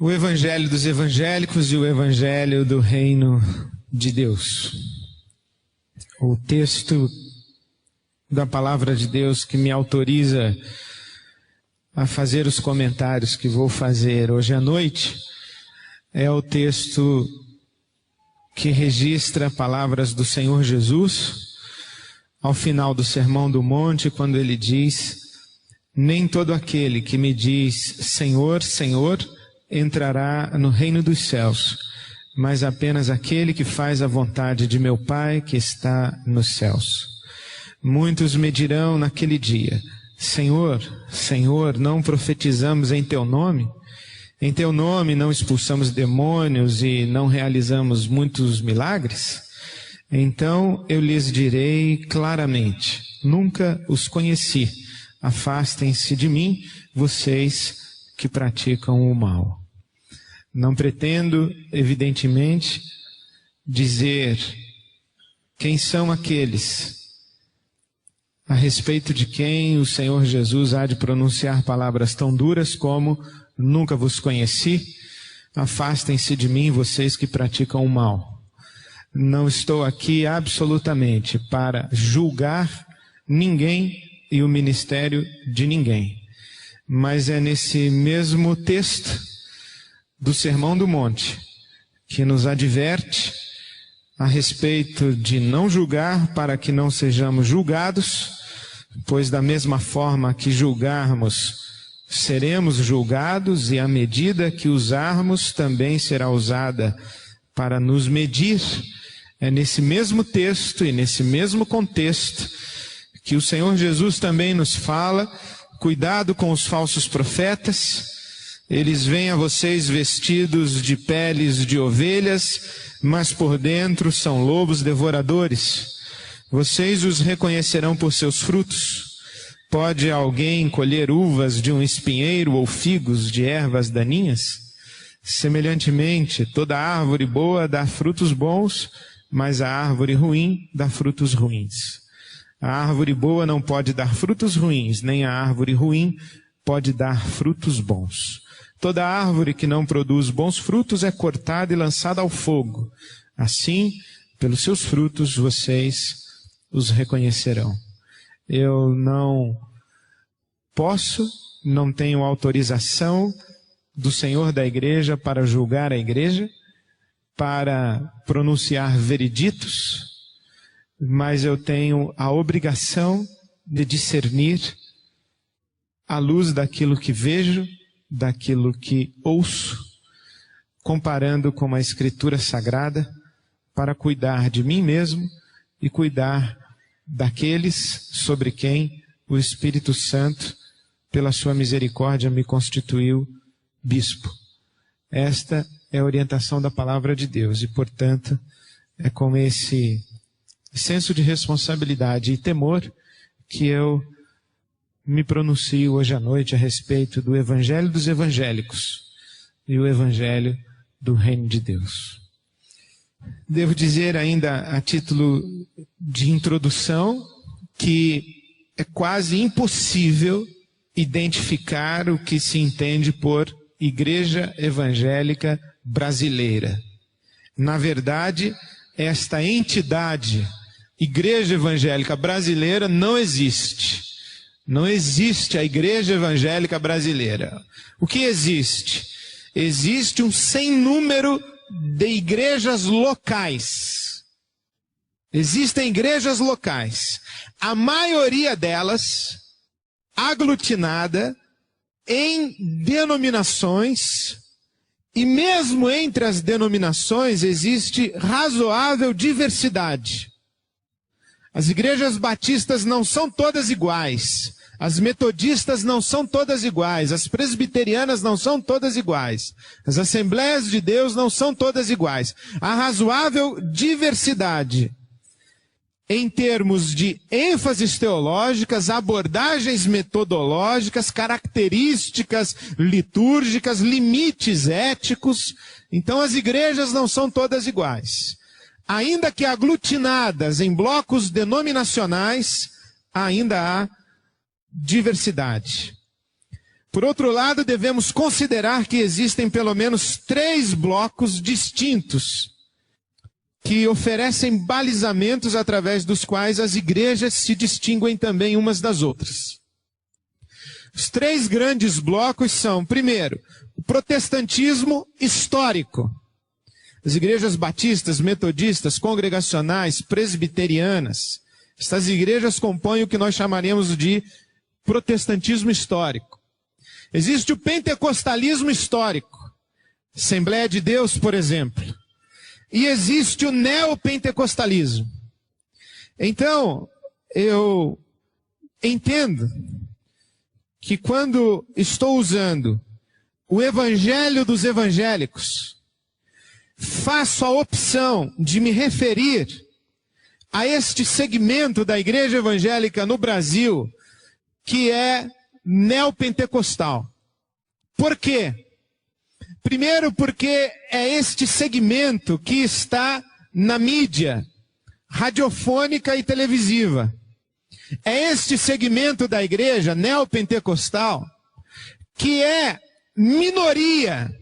O Evangelho dos Evangélicos e o Evangelho do Reino de Deus. O texto da Palavra de Deus que me autoriza a fazer os comentários que vou fazer hoje à noite é o texto que registra palavras do Senhor Jesus ao final do Sermão do Monte, quando ele diz: nem todo aquele que me diz Senhor, Senhor, entrará no reino dos céus, mas apenas aquele que faz a vontade de meu Pai que está nos céus. Muitos me dirão naquele dia: Senhor, Senhor, não profetizamos em teu nome? Em teu nome não expulsamos demônios e não realizamos muitos milagres? Então eu lhes direi claramente: nunca os conheci. Afastem-se de mim, vocês que praticam o mal. Não pretendo, evidentemente, dizer quem são aqueles a respeito de quem o Senhor Jesus há de pronunciar palavras tão duras como: nunca vos conheci, afastem-se de mim, vocês que praticam o mal. Não estou aqui absolutamente para julgar ninguém e o ministério de ninguém. Mas é nesse mesmo texto do Sermão do Monte que nos adverte a respeito de não julgar para que não sejamos julgados, pois da mesma forma que julgarmos, seremos julgados, e a medida que usarmos também será usada para nos medir. É nesse mesmo texto e nesse mesmo contexto que o Senhor Jesus também nos fala: cuidado com os falsos profetas. Eles vêm a vocês vestidos de peles de ovelhas, mas por dentro são lobos devoradores. Vocês os reconhecerão por seus frutos. Pode alguém colher uvas de um espinheiro ou figos de ervas daninhas? Semelhantemente, toda árvore boa dá frutos bons, mas a árvore ruim dá frutos ruins. A árvore boa não pode dar frutos ruins, nem a árvore ruim pode dar frutos bons. Toda árvore que não produz bons frutos é cortada e lançada ao fogo. Assim, pelos seus frutos vocês os reconhecerão. Eu não posso, não tenho autorização do Senhor da igreja para julgar a igreja, para pronunciar vereditos, mas eu tenho a obrigação de discernir à luz daquilo que vejo, daquilo que ouço, comparando com a Escritura Sagrada, para cuidar de mim mesmo e cuidar daqueles sobre quem o Espírito Santo, pela sua misericórdia, me constituiu bispo. Esta é a orientação da Palavra de Deus e, portanto, é com esse senso de responsabilidade e temor que eu me pronuncio hoje à noite a respeito do Evangelho dos Evangélicos e o Evangelho do Reino de Deus. Devo dizer ainda, a título de introdução, que é quase impossível identificar o que se entende por Igreja Evangélica Brasileira. Na verdade, esta entidade, Igreja Evangélica Brasileira, não existe. Não existe a Igreja Evangélica Brasileira. O que existe? Existe um sem número de igrejas locais. Existem igrejas locais. A maioria delas aglutinada em denominações, e mesmo entre as denominações existe razoável diversidade. As igrejas batistas não são todas iguais, as metodistas não são todas iguais, as presbiterianas não são todas iguais, as Assembleias de Deus não são todas iguais. Há razoável diversidade em termos de ênfases teológicas, abordagens metodológicas, características litúrgicas, limites éticos. Então as igrejas não são todas iguais. Ainda que aglutinadas em blocos denominacionais, ainda há diversidade. Por outro lado, devemos considerar que existem pelo menos 3 blocos distintos que oferecem balizamentos através dos quais as igrejas se distinguem também umas das outras. Os 3 grandes blocos são, primeiro, o protestantismo histórico. As igrejas batistas, metodistas, congregacionais, presbiterianas, essas igrejas compõem o que nós chamaríamos de protestantismo histórico. Existe o pentecostalismo histórico, Assembleia de Deus, por exemplo. E existe o neopentecostalismo. Então, eu entendo que quando estou usando o evangelho dos evangélicos, faço a opção de me referir a este segmento da igreja evangélica no Brasil, que é neopentecostal. Por quê? Primeiro, porque é este segmento que está na mídia radiofônica e televisiva. É este segmento da igreja neopentecostal que é minoria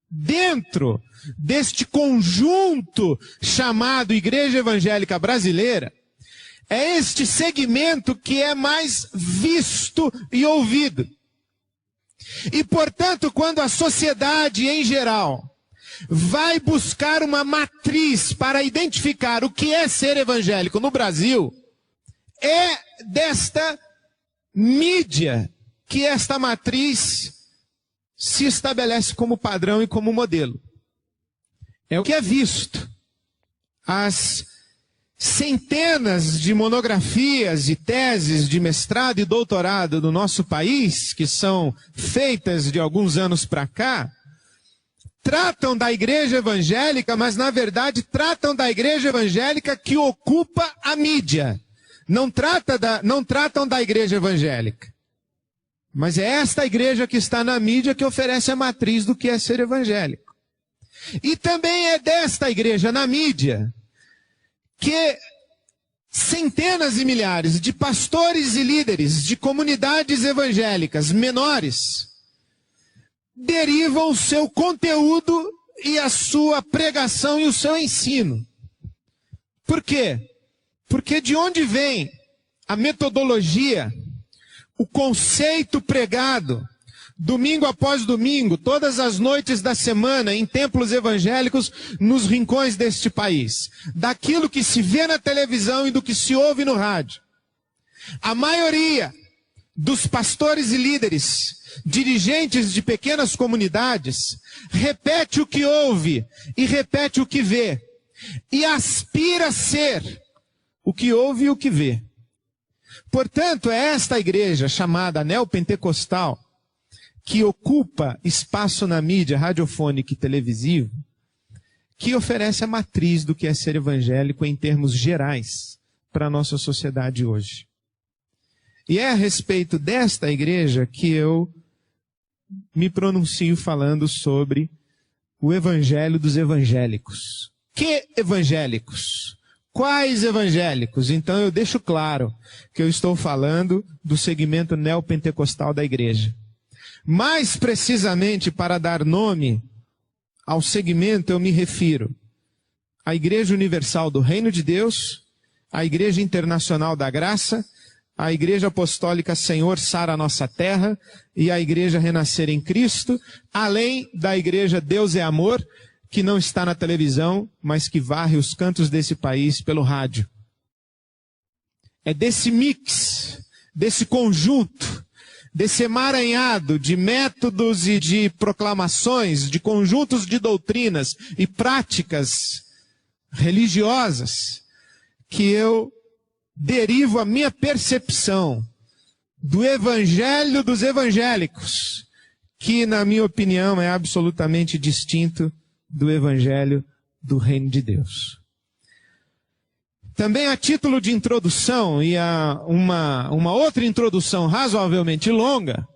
dentro deste conjunto chamado Igreja Evangélica Brasileira. É este segmento que é mais visto e ouvido. E, portanto, quando a sociedade em geral vai buscar uma matriz para identificar o que é ser evangélico no Brasil, é desta mídia que esta matriz se estabelece como padrão e como modelo. É o que é visto. As centenas de monografias e teses de mestrado e doutorado do nosso país, que são feitas de alguns anos para cá, tratam da igreja evangélica, mas na verdade tratam da igreja evangélica que ocupa a mídia. Não tratam da igreja evangélica. Mas é esta igreja que está na mídia que oferece a matriz do que é ser evangélico. E também é desta igreja na mídia que centenas e milhares de pastores e líderes de comunidades evangélicas menores derivam o seu conteúdo e a sua pregação e o seu ensino. Por quê? Porque de onde vem a metodologia, o conceito pregado, domingo após domingo, todas as noites da semana, em templos evangélicos, nos rincões deste país, daquilo que se vê na televisão e do que se ouve no rádio. A maioria dos pastores e líderes, dirigentes de pequenas comunidades, repete o que ouve e repete o que vê, e aspira a ser o que ouve e o que vê. Portanto, é esta igreja chamada neopentecostal, que ocupa espaço na mídia radiofônica e televisiva, que oferece a matriz do que é ser evangélico em termos gerais para a nossa sociedade hoje. E é a respeito desta igreja que eu me pronuncio falando sobre o evangelho dos evangélicos. Que evangélicos? Quais evangélicos? Então eu deixo claro que eu estou falando do segmento neopentecostal da igreja. Mais precisamente, para dar nome ao segmento, eu me refiro à Igreja Universal do Reino de Deus, à Igreja Internacional da Graça, à Igreja Apostólica Senhor Sara Nossa Terra e à Igreja Renascer em Cristo, além da Igreja Deus é Amor, que não está na televisão, mas que varre os cantos desse país pelo rádio. É desse mix, desse conjunto, desse emaranhado de métodos e de proclamações, de conjuntos de doutrinas e práticas religiosas, que eu derivo a minha percepção do evangelho dos evangélicos, que, na minha opinião, é absolutamente distinto do evangelho do Reino de Deus. Também a título de introdução e uma outra introdução razoavelmente longa,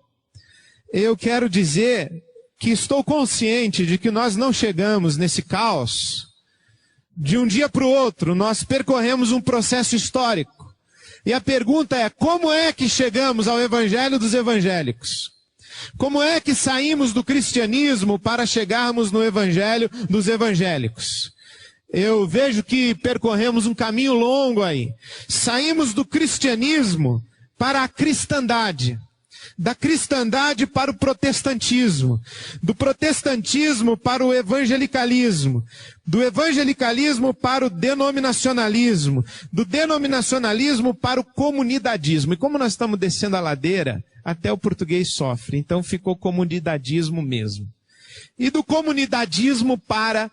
eu quero dizer que estou consciente de que nós não chegamos nesse caos de um dia para o outro. Nós percorremos um processo histórico. E a pergunta é, como é que chegamos ao evangelho dos evangélicos? Como é que saímos do cristianismo para chegarmos no evangelho dos evangélicos? Eu vejo que percorremos um caminho longo aí. Saímos do cristianismo para a cristandade. Da cristandade para o protestantismo, do protestantismo para o evangelicalismo, do evangelicalismo para o denominacionalismo, do denominacionalismo para o comunidadismo. E como nós estamos descendo a ladeira, até o português sofre, então ficou comunidadismo mesmo. E do comunidadismo para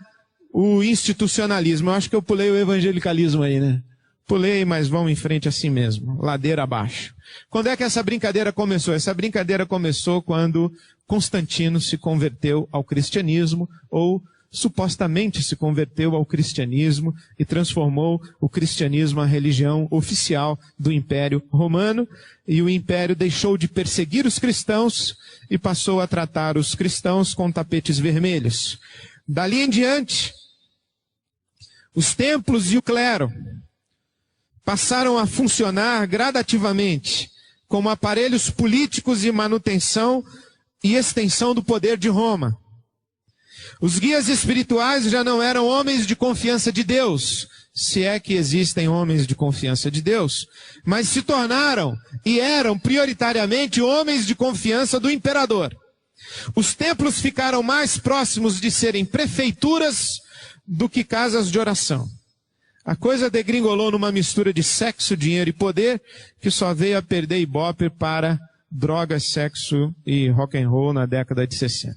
o institucionalismo. Eu acho que eu pulei o evangelicalismo aí, né? Pulei, mas vamos em frente assim mesmo, ladeira abaixo. Quando é que essa brincadeira começou? Essa brincadeira começou quando Constantino se converteu ao cristianismo, ou supostamente se converteu ao cristianismo e transformou o cristianismo a religião oficial do Império Romano, e o Império deixou de perseguir os cristãos e passou a tratar os cristãos com tapetes vermelhos. Dali em diante, os templos e o clero passaram a funcionar gradativamente como aparelhos políticos de manutenção e extensão do poder de Roma. Os guias espirituais já não eram homens de confiança de Deus, se é que existem homens de confiança de Deus, mas se tornaram e eram prioritariamente homens de confiança do imperador. Os templos ficaram mais próximos de serem prefeituras do que casas de oração. A coisa degringolou numa mistura de sexo, dinheiro e poder, que só veio a perder ibope para drogas, sexo e rock and roll na década de 60.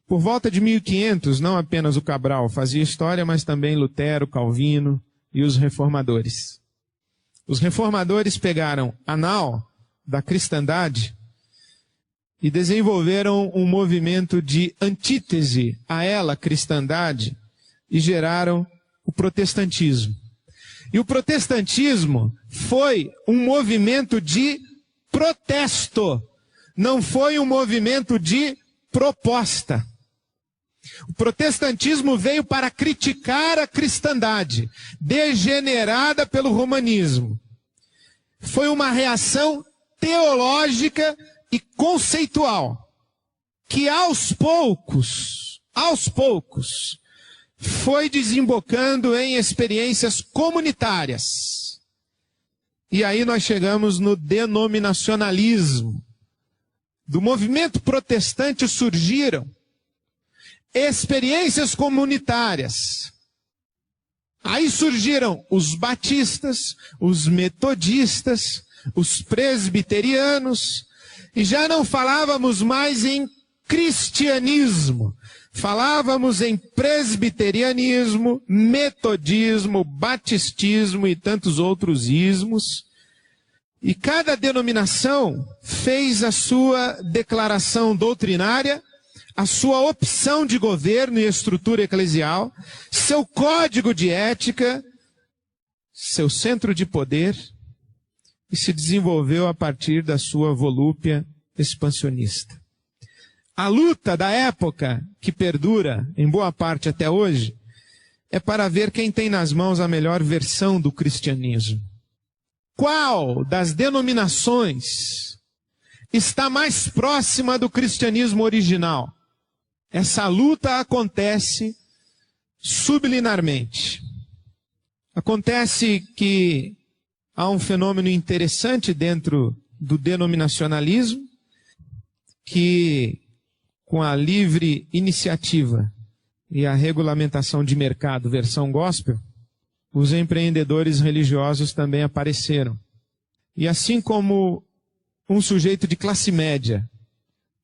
Por volta de 1500, não apenas o Cabral fazia história, mas também Lutero, Calvino e os reformadores. Os reformadores pegaram a nau da cristandade e desenvolveram um movimento de antítese a ela, cristandade, e geraram o protestantismo. E o protestantismo foi um movimento de protesto, não foi um movimento de proposta. O protestantismo veio para criticar a cristandade, degenerada pelo romanismo. Foi uma reação teológica e conceitual, que aos poucos, foi desembocando em experiências comunitárias. E aí nós chegamos no denominacionalismo. Do movimento protestante surgiram experiências comunitárias. Aí surgiram os batistas, os metodistas, os presbiterianos, e já não falávamos mais em cristianismo. Falávamos em presbiterianismo, metodismo, batistismo e tantos outros ismos. E cada denominação fez a sua declaração doutrinária, a sua opção de governo e estrutura eclesial, seu código de ética, seu centro de poder, e se desenvolveu a partir da sua volúpia expansionista. A luta da época, que perdura em boa parte até hoje, é para ver quem tem nas mãos a melhor versão do cristianismo. Qual das denominações está mais próxima do cristianismo original? Essa luta acontece subliminarmente. Acontece que há um fenômeno interessante dentro do denominacionalismo, que com a livre iniciativa e a regulamentação de mercado versão gospel, os empreendedores religiosos também apareceram. E assim como um sujeito de classe média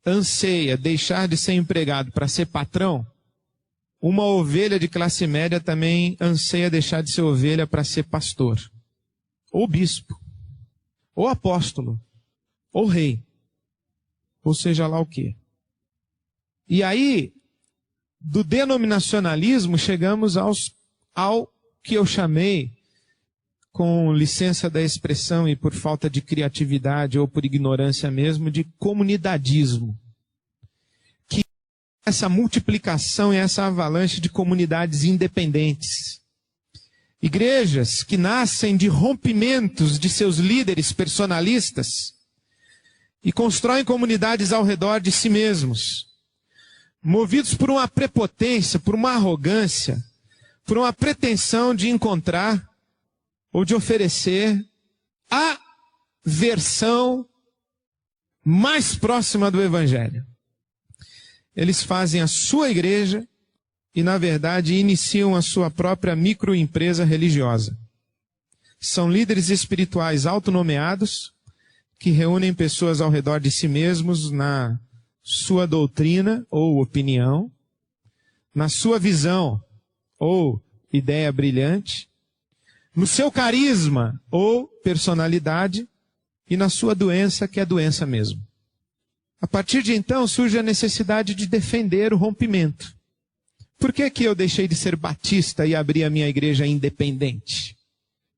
anseia deixar de ser empregado para ser patrão, uma ovelha de classe média também anseia deixar de ser ovelha para ser pastor, ou bispo, ou apóstolo, ou rei, ou seja lá o quê. E aí, do denominacionalismo, chegamos ao que eu chamei, com licença da expressão e por falta de criatividade ou por ignorância mesmo, de comunidadismo. Que é essa multiplicação e essa avalanche de comunidades independentes. Igrejas que nascem de rompimentos de seus líderes personalistas e constroem comunidades ao redor de si mesmos, movidos por uma prepotência, por uma arrogância, por uma pretensão de encontrar ou de oferecer a versão mais próxima do Evangelho. Eles fazem a sua igreja e, na verdade, iniciam a sua própria microempresa religiosa. São líderes espirituais autonomeados que reúnem pessoas ao redor de si mesmos na sua doutrina ou opinião, na sua visão ou ideia brilhante, no seu carisma ou personalidade e na sua doença, que é doença mesmo. A partir de então surge a necessidade de defender o rompimento. Por que que eu deixei de ser batista e abri a minha igreja independente?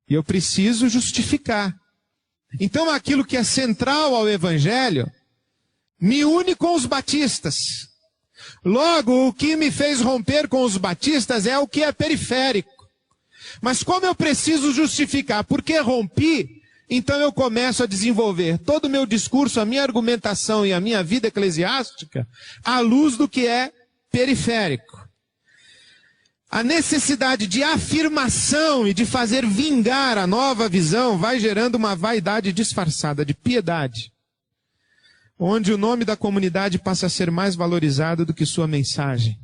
E eu preciso justificar. Então aquilo que é central ao Evangelho me une com os batistas. Logo, o que me fez romper com os batistas é o que é periférico. Mas como eu preciso justificar por que rompi, então eu começo a desenvolver todo o meu discurso, a minha argumentação e a minha vida eclesiástica à luz do que é periférico. A necessidade de afirmação e de fazer vingar a nova visão vai gerando uma vaidade disfarçada de piedade, onde o nome da comunidade passa a ser mais valorizado do que sua mensagem.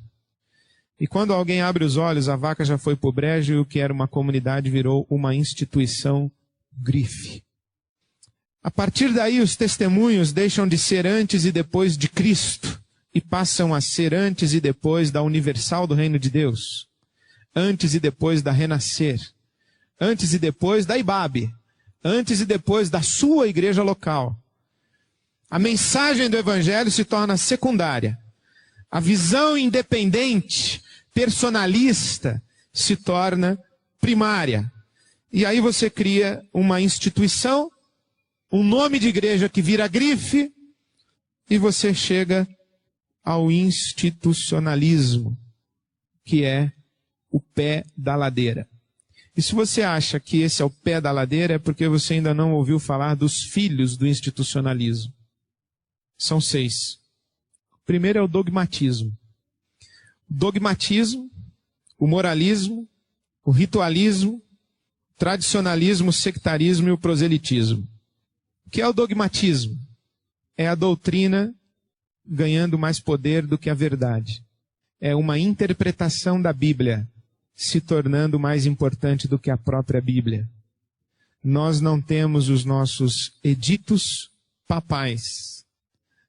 E quando alguém abre os olhos, a vaca já foi para o brejo e o que era uma comunidade virou uma instituição grife. A partir daí, os testemunhos deixam de ser antes e depois de Cristo e passam a ser antes e depois da universal do reino de Deus, antes e depois da Renascer, antes e depois da IBAB, antes e depois da sua igreja local. A mensagem do Evangelho se torna secundária. A visão independente, personalista, se torna primária. E aí você cria uma instituição, um nome de igreja que vira grife, e você chega ao institucionalismo, que é o pé da ladeira. E se você acha que esse é o pé da ladeira, é porque você ainda não ouviu falar dos filhos do institucionalismo. São 6. O primeiro é o dogmatismo. O dogmatismo, o moralismo, o ritualismo, o tradicionalismo, o sectarismo e o proselitismo. O que é o dogmatismo? É a doutrina ganhando mais poder do que a verdade. É uma interpretação da Bíblia se tornando mais importante do que a própria Bíblia. Nós não temos os nossos editos papais,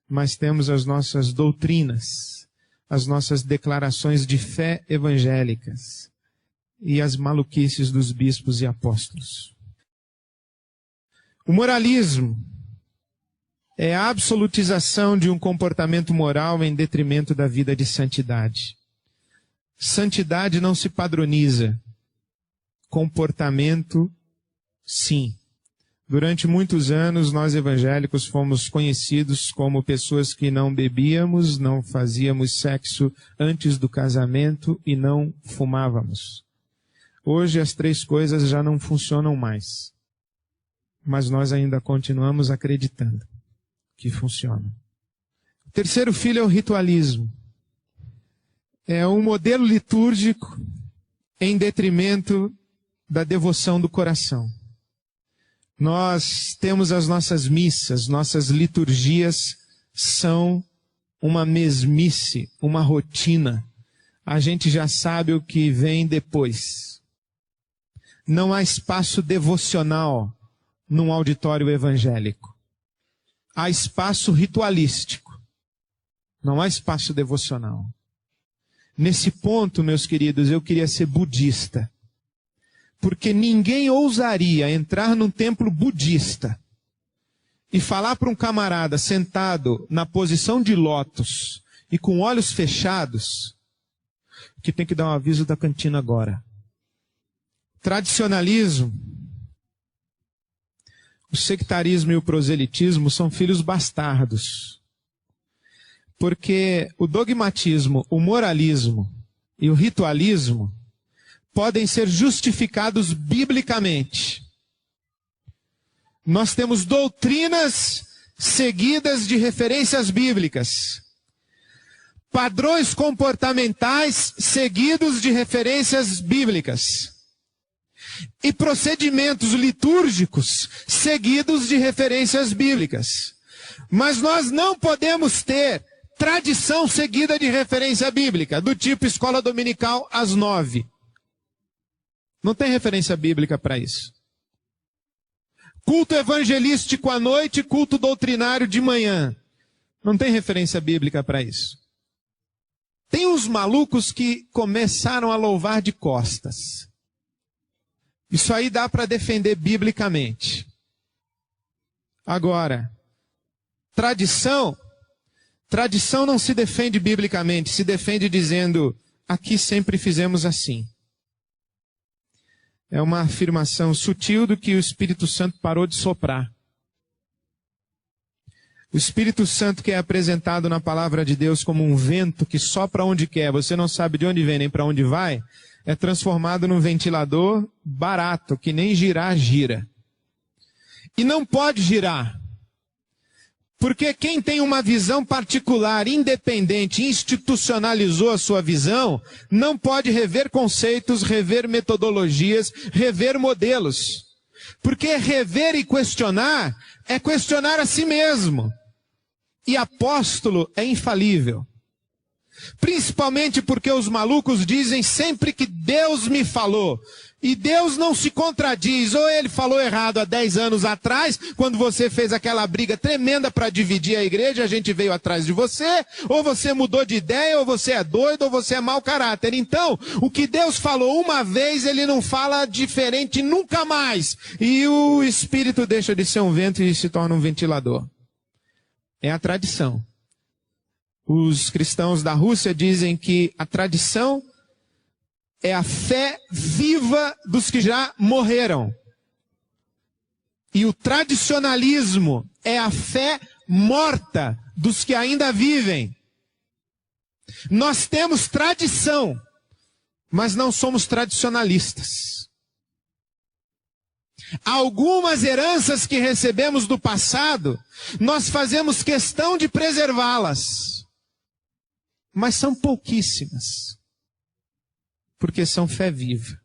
mas temos as nossas doutrinas, as nossas declarações de fé evangélicas e as maluquices dos bispos e apóstolos. O moralismo é a absolutização de um comportamento moral em detrimento da vida de santidade. Santidade não se padroniza. Comportamento, sim. Durante muitos anos, nós evangélicos fomos conhecidos como pessoas que não bebíamos, não fazíamos sexo antes do casamento e não fumávamos. Hoje as 3 coisas já não funcionam mais. Mas nós ainda continuamos acreditando que funcionam. O terceiro filho é o ritualismo. É um modelo litúrgico em detrimento da devoção do coração. Nós temos as nossas missas, nossas liturgias são uma mesmice, uma rotina. A gente já sabe o que vem depois. Não há espaço devocional num auditório evangélico. Há espaço ritualístico. Não há espaço devocional. Nesse ponto, meus queridos, eu queria ser budista. Porque ninguém ousaria entrar num templo budista e falar para um camarada sentado na posição de lótus e com olhos fechados que tem que dar um aviso da cantina agora. Tradicionalismo, o sectarismo e o proselitismo são filhos bastardos. Porque o dogmatismo, o moralismo e o ritualismo podem ser justificados biblicamente. Nós temos doutrinas seguidas de referências bíblicas. Padrões comportamentais seguidos de referências bíblicas. E procedimentos litúrgicos seguidos de referências bíblicas. Mas nós não podemos ter tradição seguida de referência bíblica, do tipo escola dominical às 9. Não tem referência bíblica para isso. Culto evangelístico à noite, culto doutrinário de manhã. Não tem referência bíblica para isso. Tem uns malucos que começaram a louvar de costas. Isso aí dá para defender biblicamente. Agora, tradição não se defende biblicamente, se defende dizendo, aqui sempre fizemos assim. É uma afirmação sutil do que o Espírito Santo parou de soprar. O Espírito Santo que é apresentado na palavra de Deus como um vento que sopra onde quer, você não sabe de onde vem nem para onde vai, é transformado num ventilador barato, que nem girar, gira. E não pode girar. Porque quem tem uma visão particular, independente, institucionalizou a sua visão, não pode rever conceitos, rever metodologias, rever modelos. Porque rever e questionar é questionar a si mesmo. E apóstolo é infalível. Principalmente porque os malucos dizem sempre que Deus me falou. E Deus não se contradiz. Ou ele falou errado há 10 anos atrás, quando você fez aquela briga tremenda para dividir a igreja, a gente veio atrás de você. Ou você mudou de ideia, ou você é doido, ou você é mau caráter. Então, o que Deus falou uma vez, ele não fala diferente nunca mais. E o Espírito deixa de ser um vento e se torna um ventilador. É a tradição. Os cristãos da Rússia dizem que a tradição é a fé viva dos que já morreram. E o tradicionalismo é a fé morta dos que ainda vivem. Nós temos tradição, mas não somos tradicionalistas. Algumas heranças que recebemos do passado, nós fazemos questão de preservá-las. Mas são pouquíssimas. Porque são fé viva.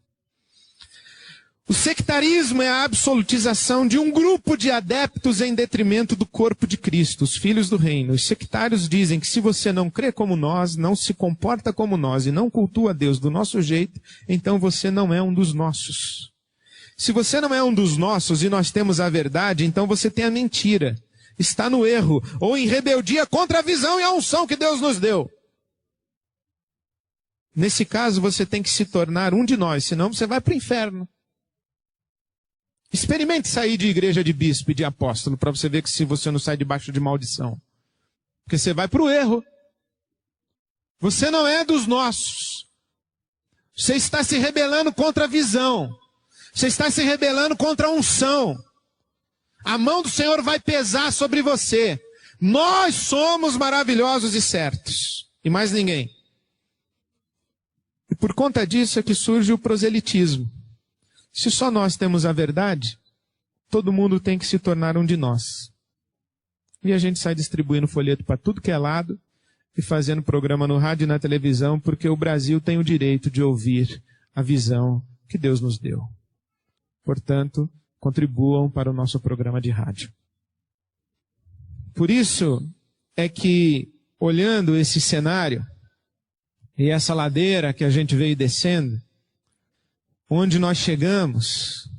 O sectarismo é a absolutização de um grupo de adeptos em detrimento do corpo de Cristo, os filhos do reino. Os sectários dizem que se você não crê como nós, não se comporta como nós e não cultua Deus do nosso jeito, então você não é um dos nossos. Se você não é um dos nossos e nós temos a verdade, então você tem a mentira. Está no erro ou em rebeldia contra a visão e a unção que Deus nos deu. Nesse caso, você tem que se tornar um de nós, senão você vai para o inferno. Experimente sair de igreja de bispo e de apóstolo, para você ver que se você não sai debaixo de maldição. Porque você vai para o erro. Você não é dos nossos. Você está se rebelando contra a visão. Você está se rebelando contra a unção. A mão do Senhor vai pesar sobre você. Nós somos maravilhosos e certos. E mais ninguém. E por conta disso é que surge o proselitismo. Se só nós temos a verdade, todo mundo tem que se tornar um de nós. E a gente sai distribuindo folheto para tudo que é lado e fazendo programa no rádio e na televisão, porque o Brasil tem o direito de ouvir a visão que Deus nos deu. Portanto, contribuam para o nosso programa de rádio. Por isso é que, olhando esse cenário, e essa ladeira que a gente veio descendo, onde nós chegamos,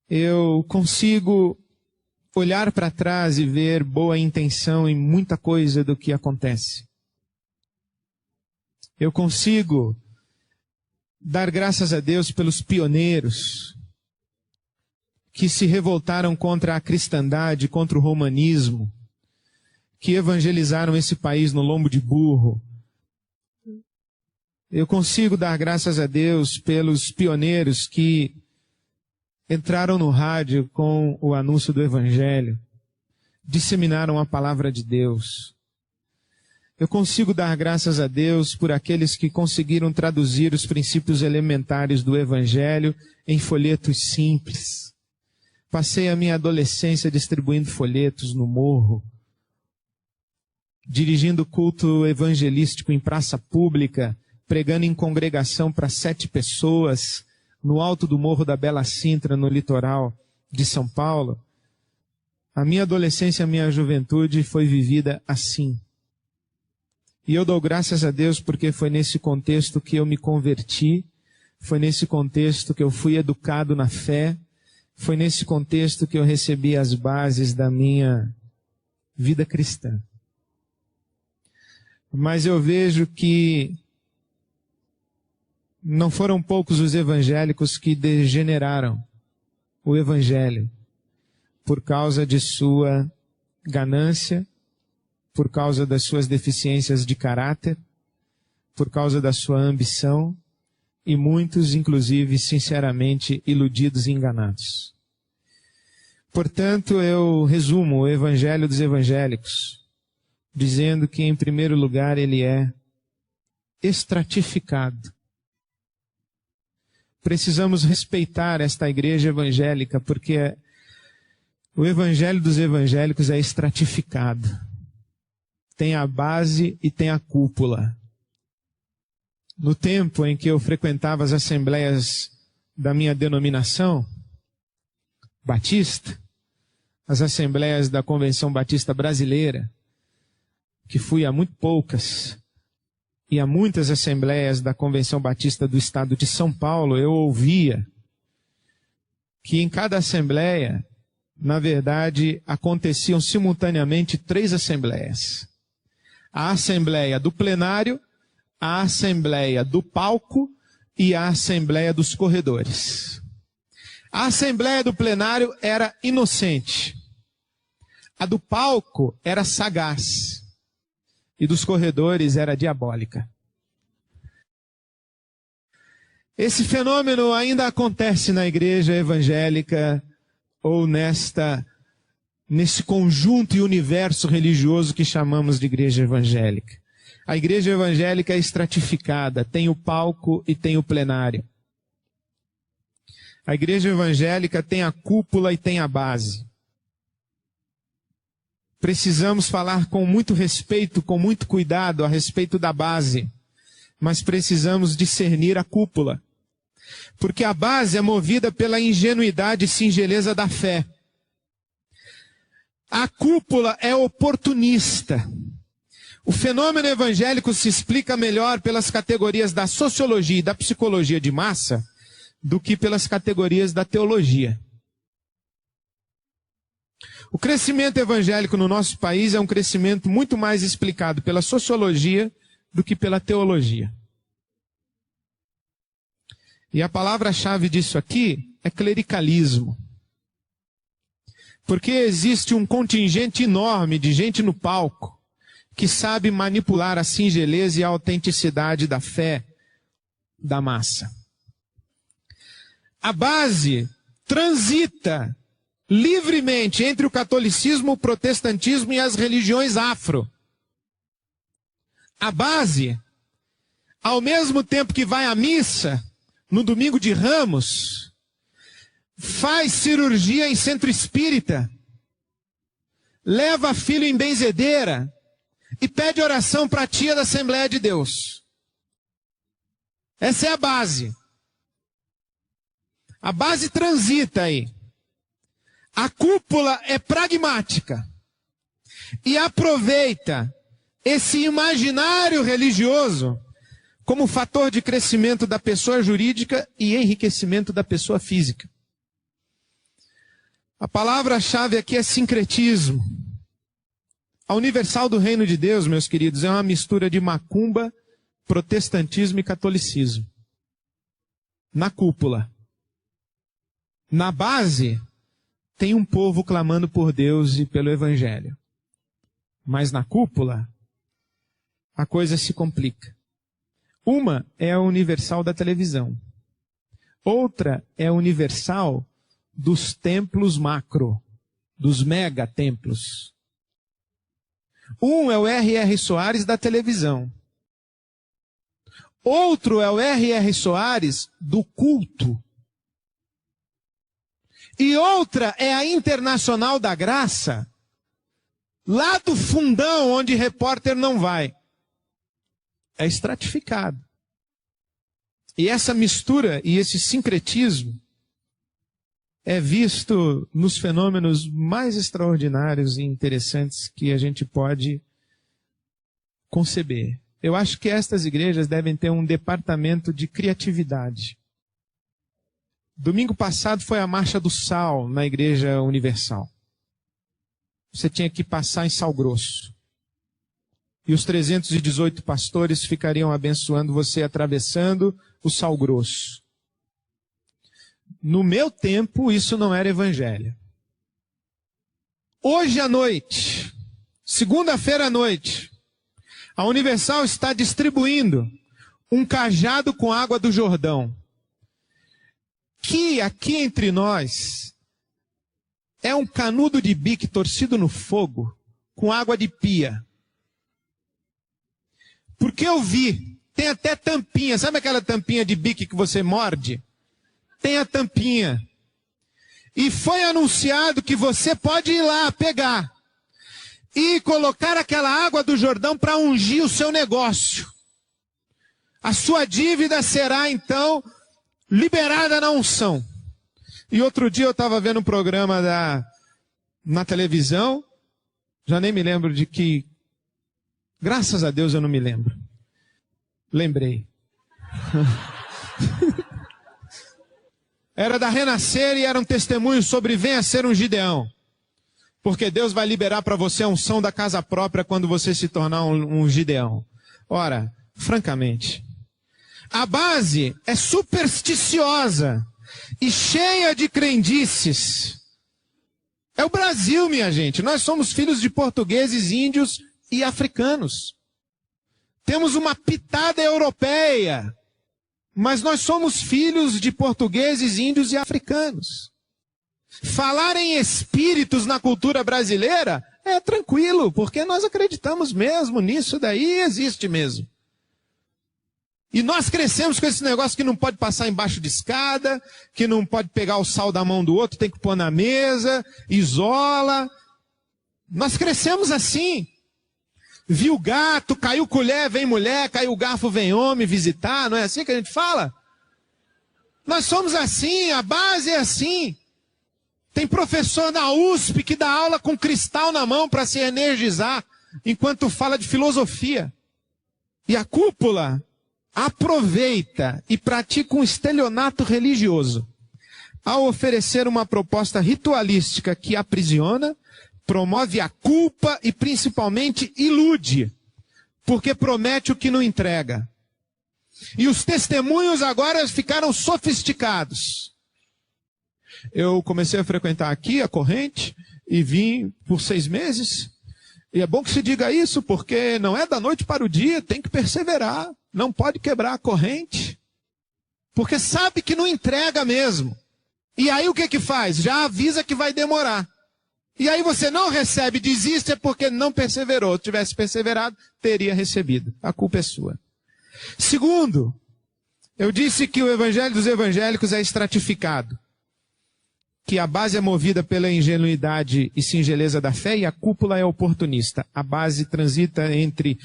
eu consigo olhar para trás e ver boa intenção em muita coisa do que acontece. Eu consigo dar graças a Deus pelos pioneiros que se revoltaram contra a cristandade, contra o romanismo, que evangelizaram esse país no lombo de burro. Eu consigo dar graças a Deus pelos pioneiros que entraram no rádio com o anúncio do Evangelho, disseminaram a palavra de Deus. Eu consigo dar graças a Deus por aqueles que conseguiram traduzir os princípios elementares do Evangelho em folhetos simples, Passei a minha adolescência distribuindo folhetos no morro, dirigindo culto evangelístico em praça pública, pregando em congregação para 7 pessoas, no alto do Morro da Bela Sintra, no litoral de São Paulo. A minha adolescência, a minha juventude foi vivida assim. E eu dou graças a Deus porque foi nesse contexto que eu me converti, foi nesse contexto que eu fui educado na fé, foi nesse contexto que eu recebi as bases da minha vida cristã. Mas eu vejo que não foram poucos os evangélicos que degeneraram o evangelho por causa de sua ganância, por causa das suas deficiências de caráter, por causa da sua ambição, e muitos, inclusive, sinceramente, iludidos e enganados. Portanto, eu resumo o evangelho dos evangélicos, dizendo que, em primeiro lugar, ele é estratificado. Precisamos respeitar esta igreja evangélica, porque o evangelho dos evangélicos é estratificado. Tem a base e tem a cúpula. No tempo em que eu frequentava as assembleias da minha denominação, batista, as assembleias da Convenção Batista Brasileira, que fui a muito poucas, e a muitas assembleias da Convenção Batista do Estado de São Paulo, eu ouvia que em cada assembleia, na verdade, aconteciam simultaneamente 3 assembleias. A assembleia do plenário, a assembleia do palco e a assembleia dos corredores. A assembleia do plenário era inocente. A do palco era sagaz. E dos corredores era diabólica. Esse fenômeno ainda acontece na igreja evangélica ou nesse conjunto e universo religioso que chamamos de igreja evangélica. A igreja evangélica é estratificada, tem o palco e tem o plenário. A igreja evangélica tem a cúpula e tem a base. Precisamos falar com muito respeito, com muito cuidado a respeito da base, mas precisamos discernir a cúpula. Porque a base é movida pela ingenuidade e singeleza da fé. A cúpula é oportunista. O fenômeno evangélico se explica melhor pelas categorias da sociologia e da psicologia de massa do que pelas categorias da teologia. O crescimento evangélico no nosso país é um crescimento muito mais explicado pela sociologia do que pela teologia. E a palavra-chave disso aqui é clericalismo. Porque existe um contingente enorme de gente no palco que sabe manipular a singeleza e a autenticidade da fé da massa. A base transita livremente entre o catolicismo, o protestantismo e as religiões afro. A base, ao mesmo tempo que vai à missa, no domingo de Ramos, faz cirurgia em centro espírita, leva filho em benzedeira e pede oração para a tia da Assembleia de Deus. Essa é a base. A base transita aí. A cúpula é pragmática e aproveita esse imaginário religioso como fator de crescimento da pessoa jurídica e enriquecimento da pessoa física. A palavra-chave aqui é sincretismo. A Universal do Reino de Deus, meus queridos, é uma mistura de macumba, protestantismo e catolicismo. Na cúpula. Na base, tem um povo clamando por Deus e pelo Evangelho. Mas na cúpula, a coisa se complica. Uma é a Universal da televisão. Outra é a Universal dos templos macro, dos megatemplos. Um é o R.R. Soares da televisão. Outro é o R.R. Soares do culto. E outra é a Internacional da Graça, lá do fundão onde repórter não vai. É estratificado. E essa mistura e esse sincretismo é visto nos fenômenos mais extraordinários e interessantes que a gente pode conceber. Eu acho que estas igrejas devem ter um departamento de criatividade. Domingo passado foi a Marcha do Sal na Igreja Universal. Você tinha que passar em Sal Grosso. E os 318 pastores ficariam abençoando você atravessando o Sal Grosso. No meu tempo, isso não era evangelho. Hoje à noite, segunda-feira à noite, a Universal está distribuindo um cajado com água do Jordão, que aqui entre nós é um canudo de bique torcido no fogo com água de pia. Porque eu vi, tem até tampinha, sabe aquela tampinha de bique que você morde? Tem a tampinha. E foi anunciado que você pode ir lá pegar e colocar aquela água do Jordão para ungir o seu negócio. A sua dívida será então liberada na unção. E outro dia eu estava vendo um programa na televisão, já nem me lembro de que, graças a Deus eu não me lembro. Lembrei. Era da Renascer e era um testemunho sobre venha ser um Gideão. Porque Deus vai liberar para você a unção da casa própria quando você se tornar um Gideão. Ora, francamente, a base é supersticiosa e cheia de crendices. É o Brasil, minha gente. Nós somos filhos de portugueses, índios e africanos. Temos uma pitada europeia. Mas nós somos filhos de portugueses, índios e africanos. Falar em espíritos na cultura brasileira é tranquilo, porque nós acreditamos mesmo nisso, daí existe mesmo. E nós crescemos com esse negócio que não pode passar embaixo de escada, que não pode pegar o sal da mão do outro, tem que pôr na mesa, isola. Nós crescemos assim. Viu gato, caiu colher, vem mulher, caiu garfo, vem homem visitar, não é assim que a gente fala? Nós somos assim, a base é assim. Tem professor na USP que dá aula com cristal na mão para se energizar, enquanto fala de filosofia. E a cúpula aproveita e pratica um estelionato religioso, ao oferecer uma proposta ritualística que aprisiona, promove a culpa e principalmente ilude, porque promete o que não entrega. E os testemunhos agora ficaram sofisticados. Eu comecei a frequentar aqui a corrente e vim por 6 meses. E é bom que se diga isso, porque não é da noite para o dia, tem que perseverar. Não pode quebrar a corrente, porque sabe que não entrega mesmo. E aí o que faz? Já avisa que vai demorar. E aí você não recebe, desiste, é porque não perseverou. Se tivesse perseverado, teria recebido. A culpa é sua. Segundo, eu disse que o evangelho dos evangélicos é estratificado. Que a base é movida pela ingenuidade e singeleza da fé e a cúpula é oportunista. A base transita entre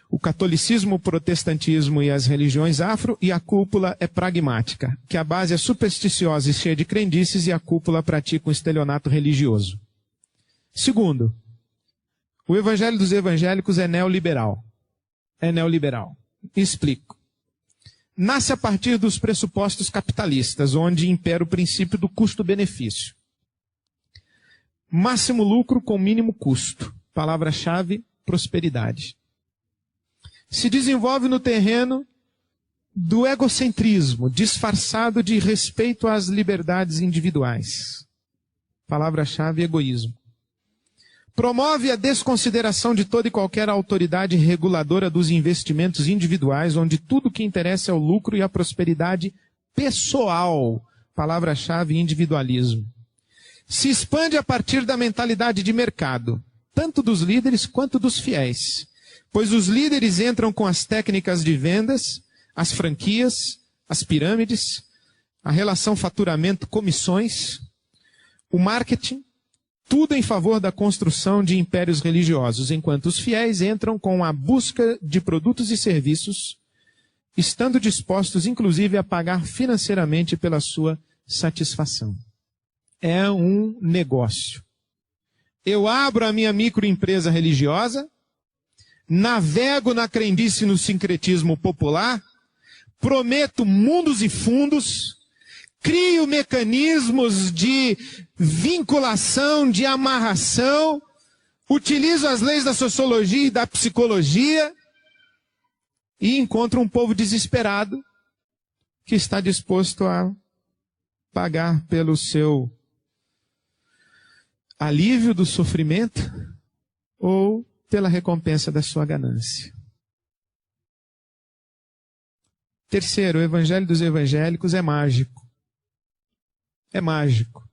o catolicismo, o protestantismo e as religiões afro, e a cúpula é pragmática. Que a base é supersticiosa e cheia de crendices e a cúpula pratica um estelionato religioso. Segundo, o evangelho dos evangélicos é neoliberal. É neoliberal. Explico. Nasce a partir dos pressupostos capitalistas, onde impera o princípio do custo-benefício. Máximo lucro com mínimo custo. Palavra-chave, prosperidade. Se desenvolve no terreno do egocentrismo, disfarçado de respeito às liberdades individuais. Palavra-chave, egoísmo. Promove a desconsideração de toda e qualquer autoridade reguladora dos investimentos individuais, onde tudo que interessa é o lucro e a prosperidade pessoal. Palavra-chave, individualismo. Se expande a partir da mentalidade de mercado, tanto dos líderes quanto dos fiéis. Pois os líderes entram com as técnicas de vendas, as franquias, as pirâmides, a relação faturamento-comissões, o marketing, tudo em favor da construção de impérios religiosos, enquanto os fiéis entram com a busca de produtos e serviços, estando dispostos, inclusive, a pagar financeiramente pela sua satisfação. É um negócio. Eu abro a minha microempresa religiosa, navego na crendice e no sincretismo popular, prometo mundos e fundos, crio mecanismos de vinculação, de amarração, utilizo as leis da sociologia e da psicologia e encontro um povo desesperado que está disposto a pagar pelo seu alívio do sofrimento ou pela recompensa da sua ganância. Terceiro, o evangelho dos evangélicos é mágico. É mágico.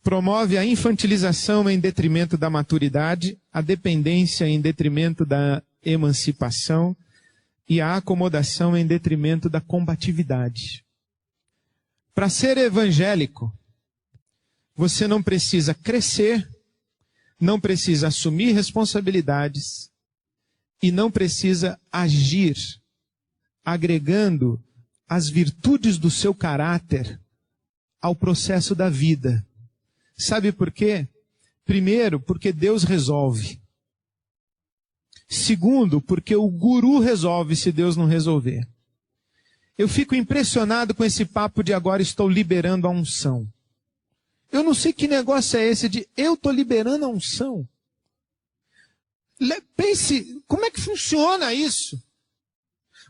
Promove a infantilização em detrimento da maturidade, a dependência em detrimento da emancipação e a acomodação em detrimento da combatividade. Para ser evangélico, você não precisa crescer, não precisa assumir responsabilidades e não precisa agir agregando as virtudes do seu caráter ao processo da vida. Sabe por quê? Primeiro, porque Deus resolve. Segundo, porque o guru resolve se Deus não resolver. Eu fico impressionado com esse papo de agora estou liberando a unção. Eu não sei que negócio é esse de eu estou liberando a unção. Pense, como é que funciona isso?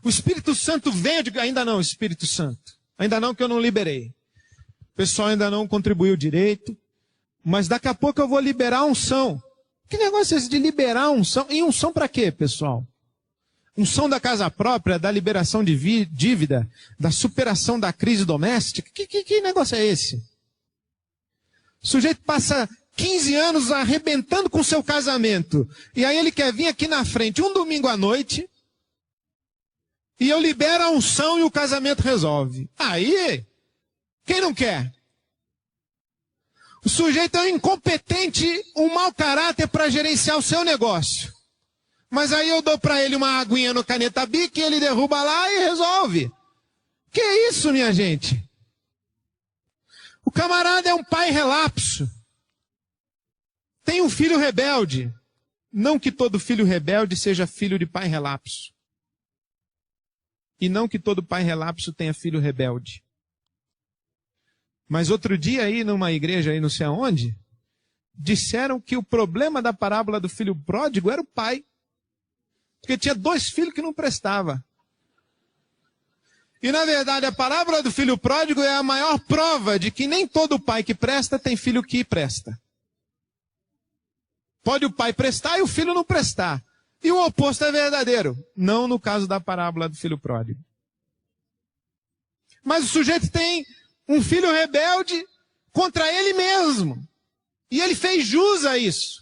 O Espírito Santo vem, eu digo, ainda não, Espírito Santo. Ainda não, que eu não liberei. O pessoal ainda não contribuiu direito. Mas daqui a pouco eu vou liberar a unção. Que negócio é esse de liberar a unção? E unção para quê, pessoal? Unção da casa própria, da liberação de dívida, da superação da crise doméstica? Que negócio é esse? O sujeito passa 15 anos arrebentando com o seu casamento. E aí ele quer vir aqui na frente um domingo à noite. E eu libero a unção e o casamento resolve. Aí, quem não quer? O sujeito é um incompetente, um mau caráter para gerenciar o seu negócio. Mas aí eu dou para ele uma aguinha no caneta Bic, ele derruba lá e resolve. Que isso, minha gente? O camarada é um pai relapso. Tem um filho rebelde. Não que todo filho rebelde seja filho de pai relapso. E não que todo pai relapso tenha filho rebelde. Mas outro dia aí numa igreja aí não sei aonde, disseram que o problema da parábola do filho pródigo era o pai. Porque tinha 2 filhos que não prestavam. E na verdade a parábola do filho pródigo é a maior prova de que nem todo pai que presta tem filho que presta. Pode o pai prestar e o filho não prestar. E o oposto é verdadeiro. Não no caso da parábola do filho pródigo. Mas o sujeito tem um filho rebelde contra ele mesmo. E ele fez jus a isso.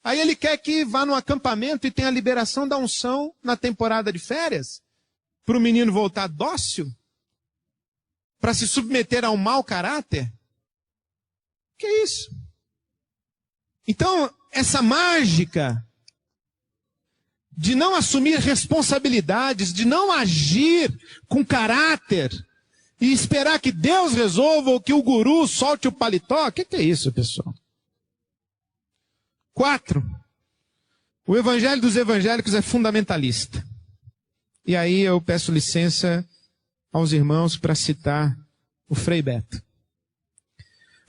Aí ele quer que vá no acampamento e tenha a liberação da unção na temporada de férias. Para o menino voltar dócil? Para se submeter a um mau caráter? Que isso? Então, essa mágica de não assumir responsabilidades, de não agir com caráter e esperar que Deus resolva ou que o guru solte o paletó. O que é isso, pessoal? 4. O evangelho dos evangélicos é fundamentalista. E aí eu peço licença aos irmãos para citar o Frei Beto.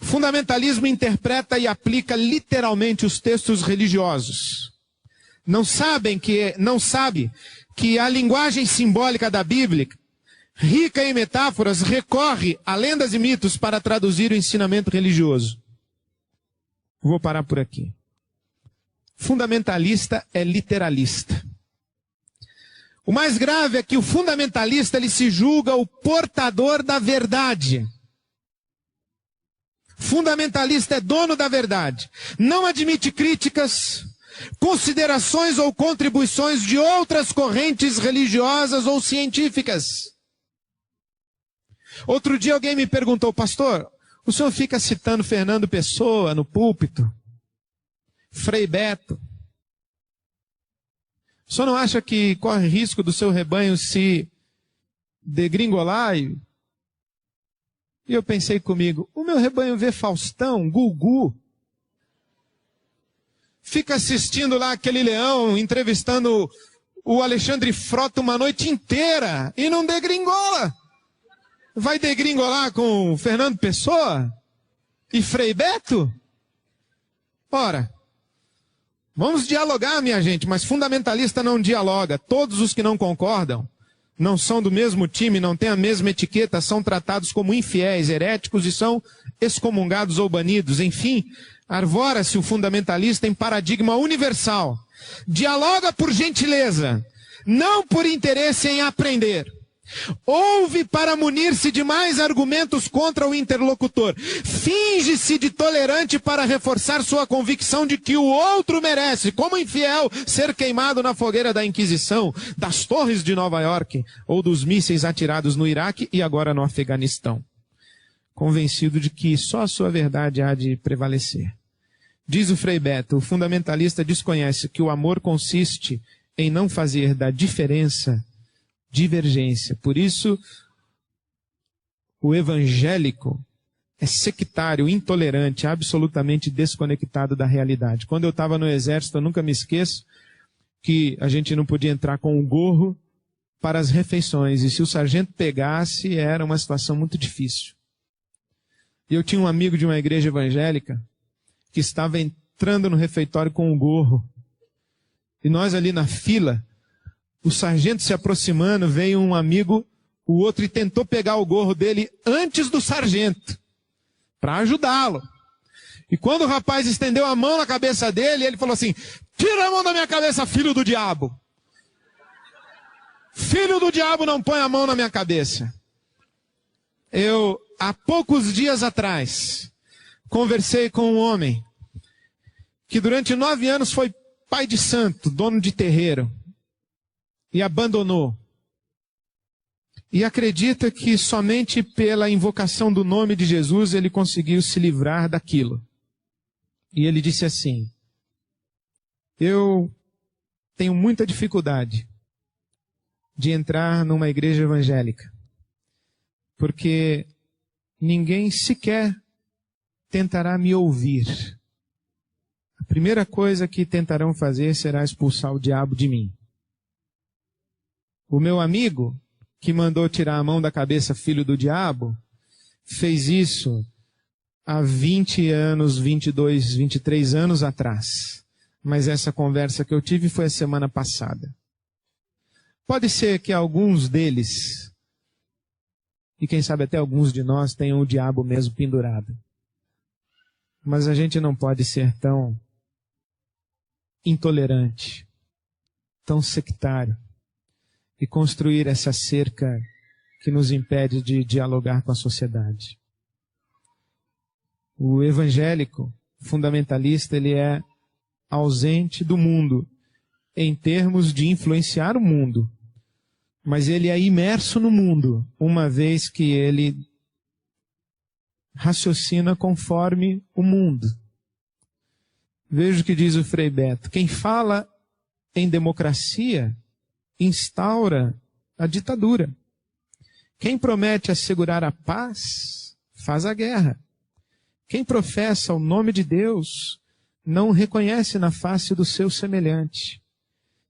Fundamentalismo interpreta e aplica literalmente os textos religiosos. Não sabe que a linguagem simbólica da Bíblia, rica em metáforas, recorre a lendas e mitos para traduzir o ensinamento religioso. Vou parar por aqui. Fundamentalista é literalista. O mais grave é que o fundamentalista ele se julga o portador da verdade. Fundamentalista é dono da verdade. Não admite críticas, considerações ou contribuições de outras correntes religiosas ou científicas. Outro dia alguém me perguntou, pastor, O senhor fica citando Fernando Pessoa no púlpito, Frei Beto. O senhor não acha que corre risco do seu rebanho se degringolar? E eu pensei comigo, o meu rebanho vê Faustão, Gugu, fica assistindo lá aquele leão, entrevistando o Alexandre Frota uma noite inteira e não degringola. Vai degringolar com o Fernando Pessoa e Frei Beto? Ora, vamos dialogar, minha gente, mas fundamentalista não dialoga. Todos os que não concordam, não são do mesmo time, não têm a mesma etiqueta, são tratados como infiéis, heréticos e são excomungados ou banidos. Enfim, arvora-se o fundamentalista em paradigma universal. Dialoga por gentileza, não por interesse em aprender. Ouve para munir-se de mais argumentos contra o interlocutor. Finge-se de tolerante para reforçar sua convicção de que o outro merece, como infiel, ser queimado na fogueira da Inquisição, das torres de Nova York ou dos mísseis atirados no Iraque e agora no Afeganistão. Convencido de que só a sua verdade há de prevalecer. Diz o Frei Beto, o fundamentalista desconhece que o amor consiste em não fazer da diferença divergência. Por isso, o evangélico é sectário, intolerante, absolutamente desconectado da realidade. Quando eu estava no exército, eu nunca me esqueço que a gente não podia entrar com o gorro para as refeições. E se o sargento pegasse, era uma situação muito difícil. E eu tinha um amigo de uma igreja evangélica que estava entrando no refeitório com o gorro. E nós ali na fila, o sargento se aproximando, veio um amigo, o outro, e tentou pegar o gorro dele antes do sargento, para ajudá-lo. E quando o rapaz estendeu a mão na cabeça dele, ele falou assim, tira a mão da minha cabeça, filho do diabo. Filho do diabo não põe a mão na minha cabeça. Eu, há poucos dias atrás, conversei com um homem que durante 9 anos foi pai de santo, dono de terreiro, e abandonou. E acredita que somente pela invocação do nome de Jesus ele conseguiu se livrar daquilo. E ele disse assim, eu tenho muita dificuldade de entrar numa igreja evangélica, porque ninguém sequer tentará me ouvir. A primeira coisa que tentarão fazer será expulsar o diabo de mim. O meu amigo, que mandou tirar a mão da cabeça filho do diabo, fez isso há 20 anos, 22, 23 anos atrás. Mas essa conversa que eu tive foi a semana passada. Pode ser que alguns deles, e quem sabe até alguns de nós, tenham o diabo mesmo pendurado. Mas a gente não pode ser tão intolerante, tão sectário, e construir essa cerca que nos impede de dialogar com a sociedade. O evangélico fundamentalista, ele é ausente do mundo, em termos de influenciar o mundo, mas ele é imerso no mundo, uma vez que ele raciocina conforme o mundo. Veja o que diz o Frei Beto, quem fala em democracia instaura a ditadura. Quem promete assegurar a paz, faz a guerra. Quem professa o nome de Deus, não reconhece na face do seu semelhante.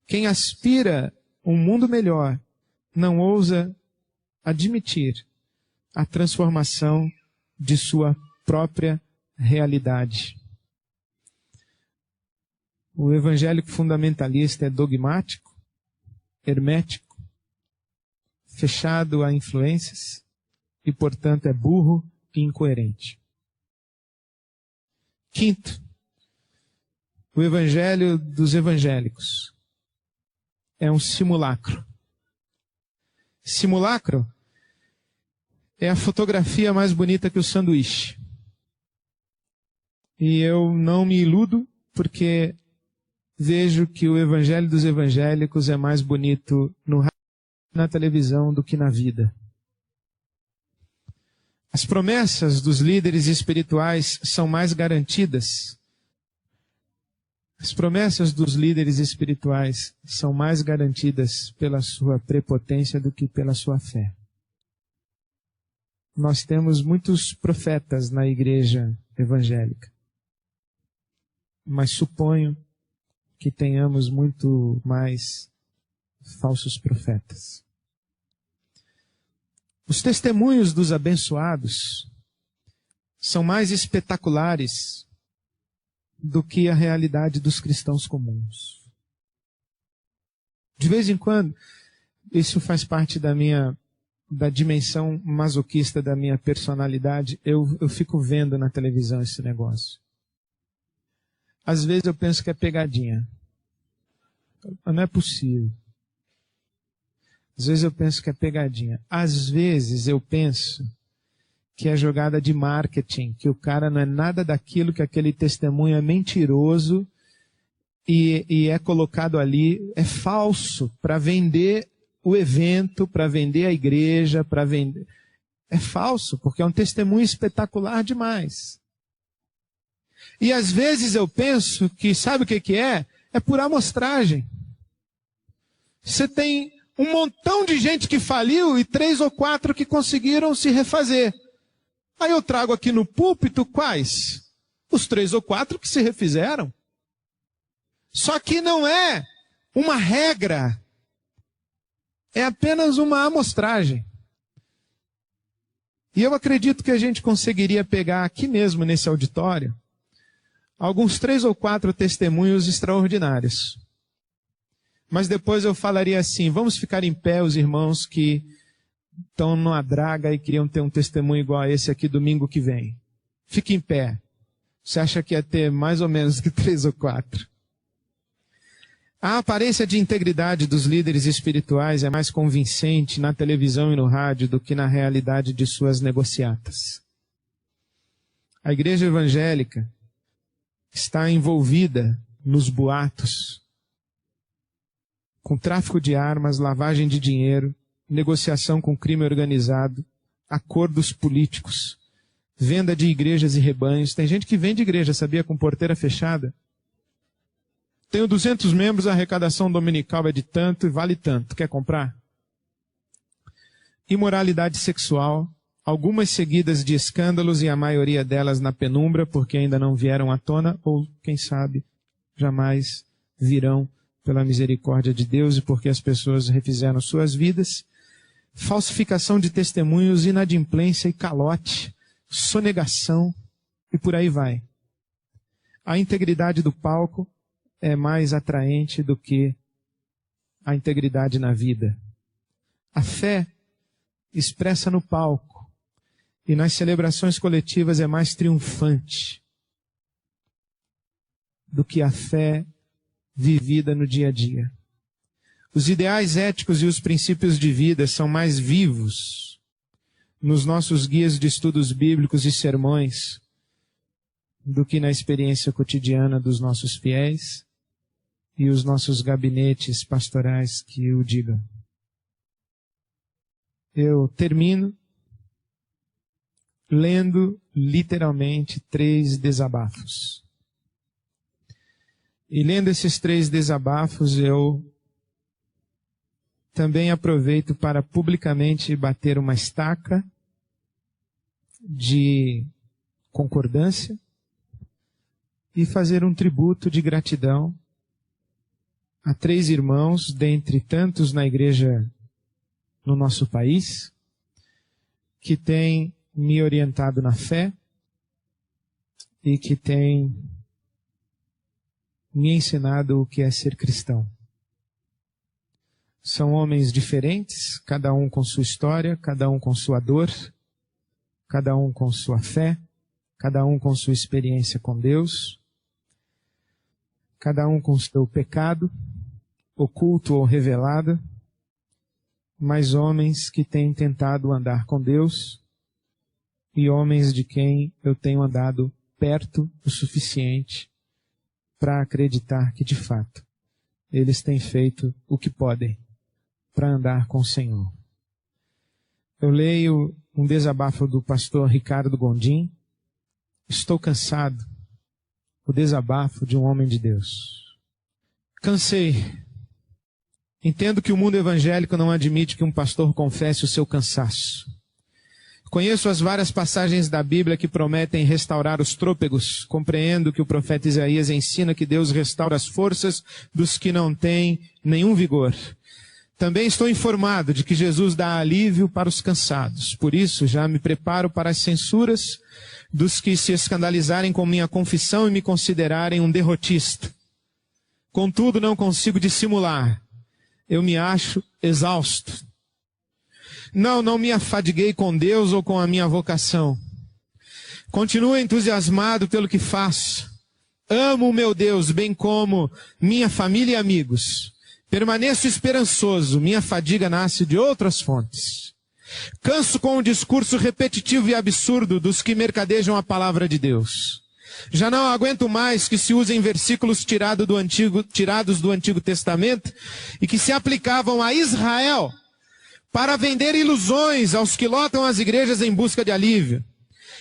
Quem aspira um mundo melhor, não ousa admitir a transformação de sua própria realidade. O evangélico fundamentalista é dogmático, hermético, fechado a influências e, portanto, é burro e incoerente. Quinto, o evangelho dos evangélicos é um simulacro. Simulacro é a fotografia mais bonita que o sanduíche. E eu não me iludo porque vejo que o evangelho dos evangélicos é mais bonito no rádio, na televisão do que na vida. As promessas dos líderes espirituais são mais garantidas. As promessas dos líderes espirituais são mais garantidas pela sua prepotência do que pela sua fé. Nós temos muitos profetas na igreja evangélica, mas suponho que tenhamos muito mais falsos profetas. Os testemunhos dos abençoados são mais espetaculares do que a realidade dos cristãos comuns. De vez em quando, isso faz parte da dimensão masoquista da minha personalidade, eu fico vendo na televisão esse negócio. Às vezes eu penso que é pegadinha. Não é possível. Às vezes eu penso que é pegadinha. Às vezes eu penso que é jogada de marketing, que o cara não é nada daquilo, que aquele testemunho é mentiroso e é colocado ali, é falso, para vender o evento, para vender a igreja, para vender. É falso, porque é um testemunho espetacular demais. E às vezes eu penso que, sabe o que é? É por amostragem. Você tem um montão de gente que faliu e 3 ou 4 que conseguiram se refazer. Aí eu trago aqui no púlpito quais? Os 3 ou 4 que se refizeram. Só que não é uma regra. É apenas uma amostragem. E eu acredito que a gente conseguiria pegar aqui mesmo nesse auditório alguns 3 ou 4 testemunhos extraordinários. Mas depois eu falaria assim, vamos ficar em pé os irmãos que estão numa draga e queriam ter um testemunho igual a esse aqui domingo que vem. Fique em pé. Você acha que ia ter mais ou menos que 3 ou 4? A aparência de integridade dos líderes espirituais é mais convincente na televisão e no rádio do que na realidade de suas negociatas. A igreja evangélica está envolvida nos boatos, com tráfico de armas, lavagem de dinheiro, negociação com crime organizado, acordos políticos, venda de igrejas e rebanhos. Tem gente que vende igreja, sabia, com porteira fechada. Tenho 200 membros, a arrecadação dominical é de tanto e vale tanto. Quer comprar? Imoralidade sexual, algumas seguidas de escândalos e a maioria delas na penumbra, porque ainda não vieram à tona, ou, quem sabe, jamais virão pela misericórdia de Deus e porque as pessoas refizeram suas vidas. Falsificação de testemunhos, inadimplência e calote, sonegação e por aí vai. A integridade do palco é mais atraente do que a integridade na vida. A fé expressa no palco e nas celebrações coletivas é mais triunfante do que a fé vivida no dia a dia. Os ideais éticos e os princípios de vida são mais vivos nos nossos guias de estudos bíblicos e sermões do que na experiência cotidiana dos nossos fiéis e os nossos gabinetes pastorais que o digam. Eu termino lendo literalmente 3 desabafos. E lendo esses 3 desabafos, eu também aproveito para publicamente bater uma estaca de concordância e fazer um tributo de gratidão a 3 irmãos, dentre tantos na igreja no nosso país, que têm me orientado na fé e que têm me ensinado o que é ser cristão. São homens diferentes, cada um com sua história, cada um com sua dor, cada um com sua fé, cada um com sua experiência com Deus, cada um com seu pecado, oculto ou revelado, mas homens que têm tentado andar com Deus e homens de quem eu tenho andado perto o suficiente para acreditar que, de fato, eles têm feito o que podem para andar com o Senhor. Eu leio um desabafo do pastor Ricardo Gondim. Estou cansado. O desabafo de um homem de Deus. Cansei. Entendo que o mundo evangélico não admite que um pastor confesse o seu cansaço. Conheço as várias passagens da Bíblia que prometem restaurar os trôpegos. Compreendo que o profeta Isaías ensina que Deus restaura as forças dos que não têm nenhum vigor. Também estou informado de que Jesus dá alívio para os cansados. Por isso, já me preparo para as censuras dos que se escandalizarem com minha confissão e me considerarem um derrotista. Contudo, não consigo dissimular. Eu me acho exausto. Não me afadiguei com Deus ou com a minha vocação. Continuo entusiasmado pelo que faço. Amo o meu Deus, bem como minha família e amigos. Permaneço esperançoso, minha fadiga nasce de outras fontes. Canso com o discurso repetitivo e absurdo dos que mercadejam a palavra de Deus. Já não aguento mais que se usem versículos tirados do Antigo Testamento e que se aplicavam a Israel para vender ilusões aos que lotam as igrejas em busca de alívio.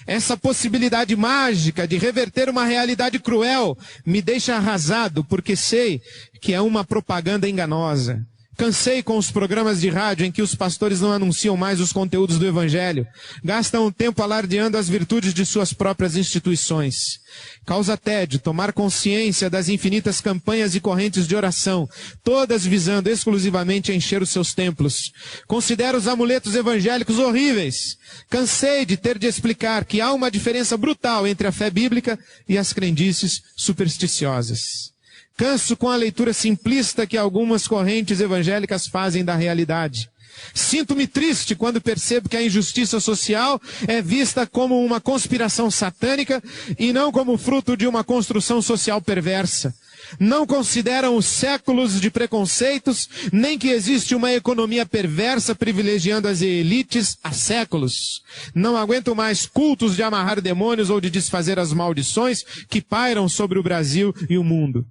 Essa possibilidade mágica de reverter uma realidade cruel me deixa arrasado, porque sei que é uma propaganda enganosa. Cansei com os programas de rádio em que os pastores não anunciam mais os conteúdos do Evangelho. Gastam o tempo alardeando as virtudes de suas próprias instituições. Causa tédio tomar consciência das infinitas campanhas e correntes de oração, todas visando exclusivamente a encher os seus templos. Considero os amuletos evangélicos horríveis. Cansei de ter de explicar que há uma diferença brutal entre a fé bíblica e as crendices supersticiosas. Canso com a leitura simplista que algumas correntes evangélicas fazem da realidade. Sinto-me triste quando percebo que a injustiça social é vista como uma conspiração satânica e não como fruto de uma construção social perversa. Não consideram os séculos de preconceitos, nem que existe uma economia perversa privilegiando as elites há séculos. Não aguento mais cultos de amarrar demônios ou de desfazer as maldições que pairam sobre o Brasil e o mundo.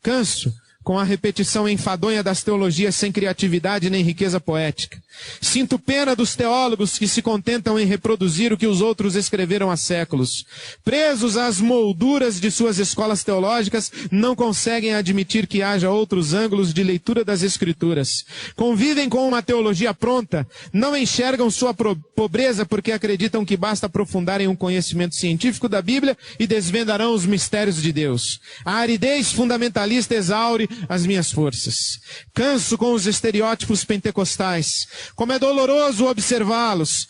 Canso com a repetição enfadonha das teologias sem criatividade nem riqueza poética. Sinto pena dos teólogos que se contentam em reproduzir o que os outros escreveram há séculos. Presos às molduras de suas escolas teológicas, não conseguem admitir que haja outros ângulos de leitura das Escrituras. Convivem com uma teologia pronta, não enxergam sua pobreza porque acreditam que basta aprofundarem um conhecimento científico da Bíblia e desvendarão os mistérios de Deus. A aridez fundamentalista exaure as minhas forças. Canso com os estereótipos pentecostais. Como é doloroso observá-los.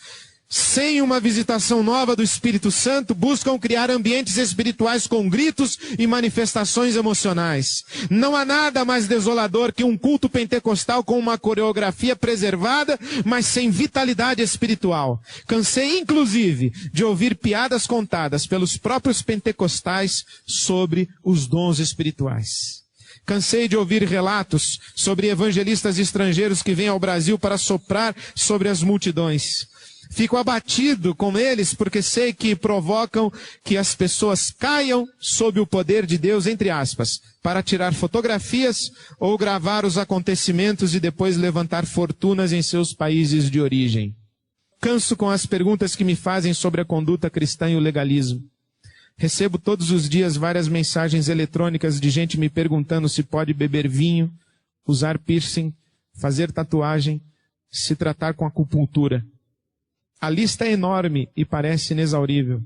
Sem uma visitação nova do Espírito Santo, buscam criar ambientes espirituais com gritos e manifestações emocionais. Não há nada mais desolador que um culto pentecostal com uma coreografia preservada, mas sem vitalidade espiritual. Cansei, inclusive, de ouvir piadas contadas pelos próprios pentecostais sobre os dons espirituais. Cansei de ouvir relatos sobre evangelistas estrangeiros que vêm ao Brasil para soprar sobre as multidões. Fico abatido com eles porque sei que provocam que as pessoas caiam sob o poder de Deus, entre aspas, para tirar fotografias ou gravar os acontecimentos e depois levantar fortunas em seus países de origem. Canso com as perguntas que me fazem sobre a conduta cristã e o legalismo. Recebo todos os dias várias mensagens eletrônicas de gente me perguntando se pode beber vinho, usar piercing, fazer tatuagem, se tratar com acupuntura. A lista é enorme e parece inexaurível.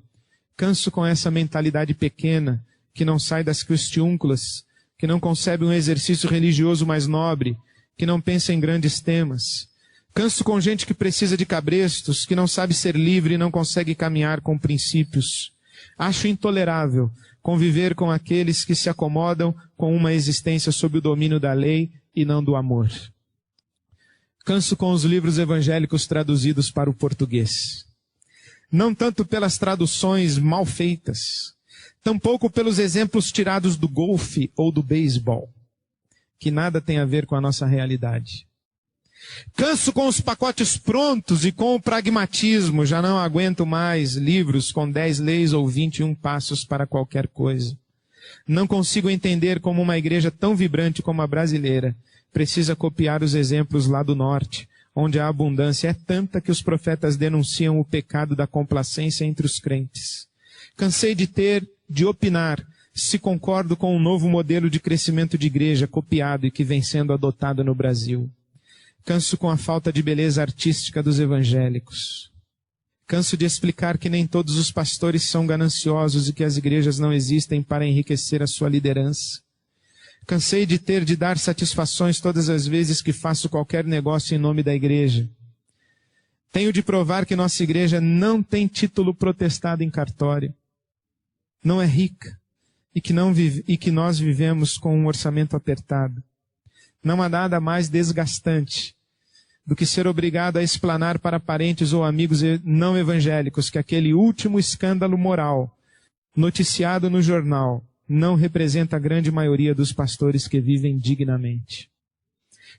Canso com essa mentalidade pequena, que não sai das questiúnculas, que não concebe um exercício religioso mais nobre, que não pensa em grandes temas. Canso com gente que precisa de cabrestos, que não sabe ser livre e não consegue caminhar com princípios. Acho intolerável conviver com aqueles que se acomodam com uma existência sob o domínio da lei e não do amor. Canso com os livros evangélicos traduzidos para o português. Não tanto pelas traduções mal feitas, tampouco pelos exemplos tirados do golfe ou do beisebol, que nada tem a ver com a nossa realidade. Canso com os pacotes prontos e com o pragmatismo. Já não aguento mais livros com 10 leis ou 21 passos para qualquer coisa. Não consigo entender como uma igreja tão vibrante como a brasileira precisa copiar os exemplos lá do norte, onde a abundância é tanta que os profetas denunciam o pecado da complacência entre os crentes. Cansei de opinar se concordo com um novo modelo de crescimento de igreja copiado e que vem sendo adotado no Brasil. Canso com a falta de beleza artística dos evangélicos. Canso de explicar que nem todos os pastores são gananciosos e que as igrejas não existem para enriquecer a sua liderança. Cansei de dar satisfações todas as vezes que faço qualquer negócio em nome da igreja. Tenho de provar que nossa igreja não tem título protestado em cartório, não é rica e que nós vivemos com um orçamento apertado. Não há nada mais desgastante do que ser obrigado a explanar para parentes ou amigos não evangélicos que aquele último escândalo moral noticiado no jornal não representa a grande maioria dos pastores que vivem dignamente.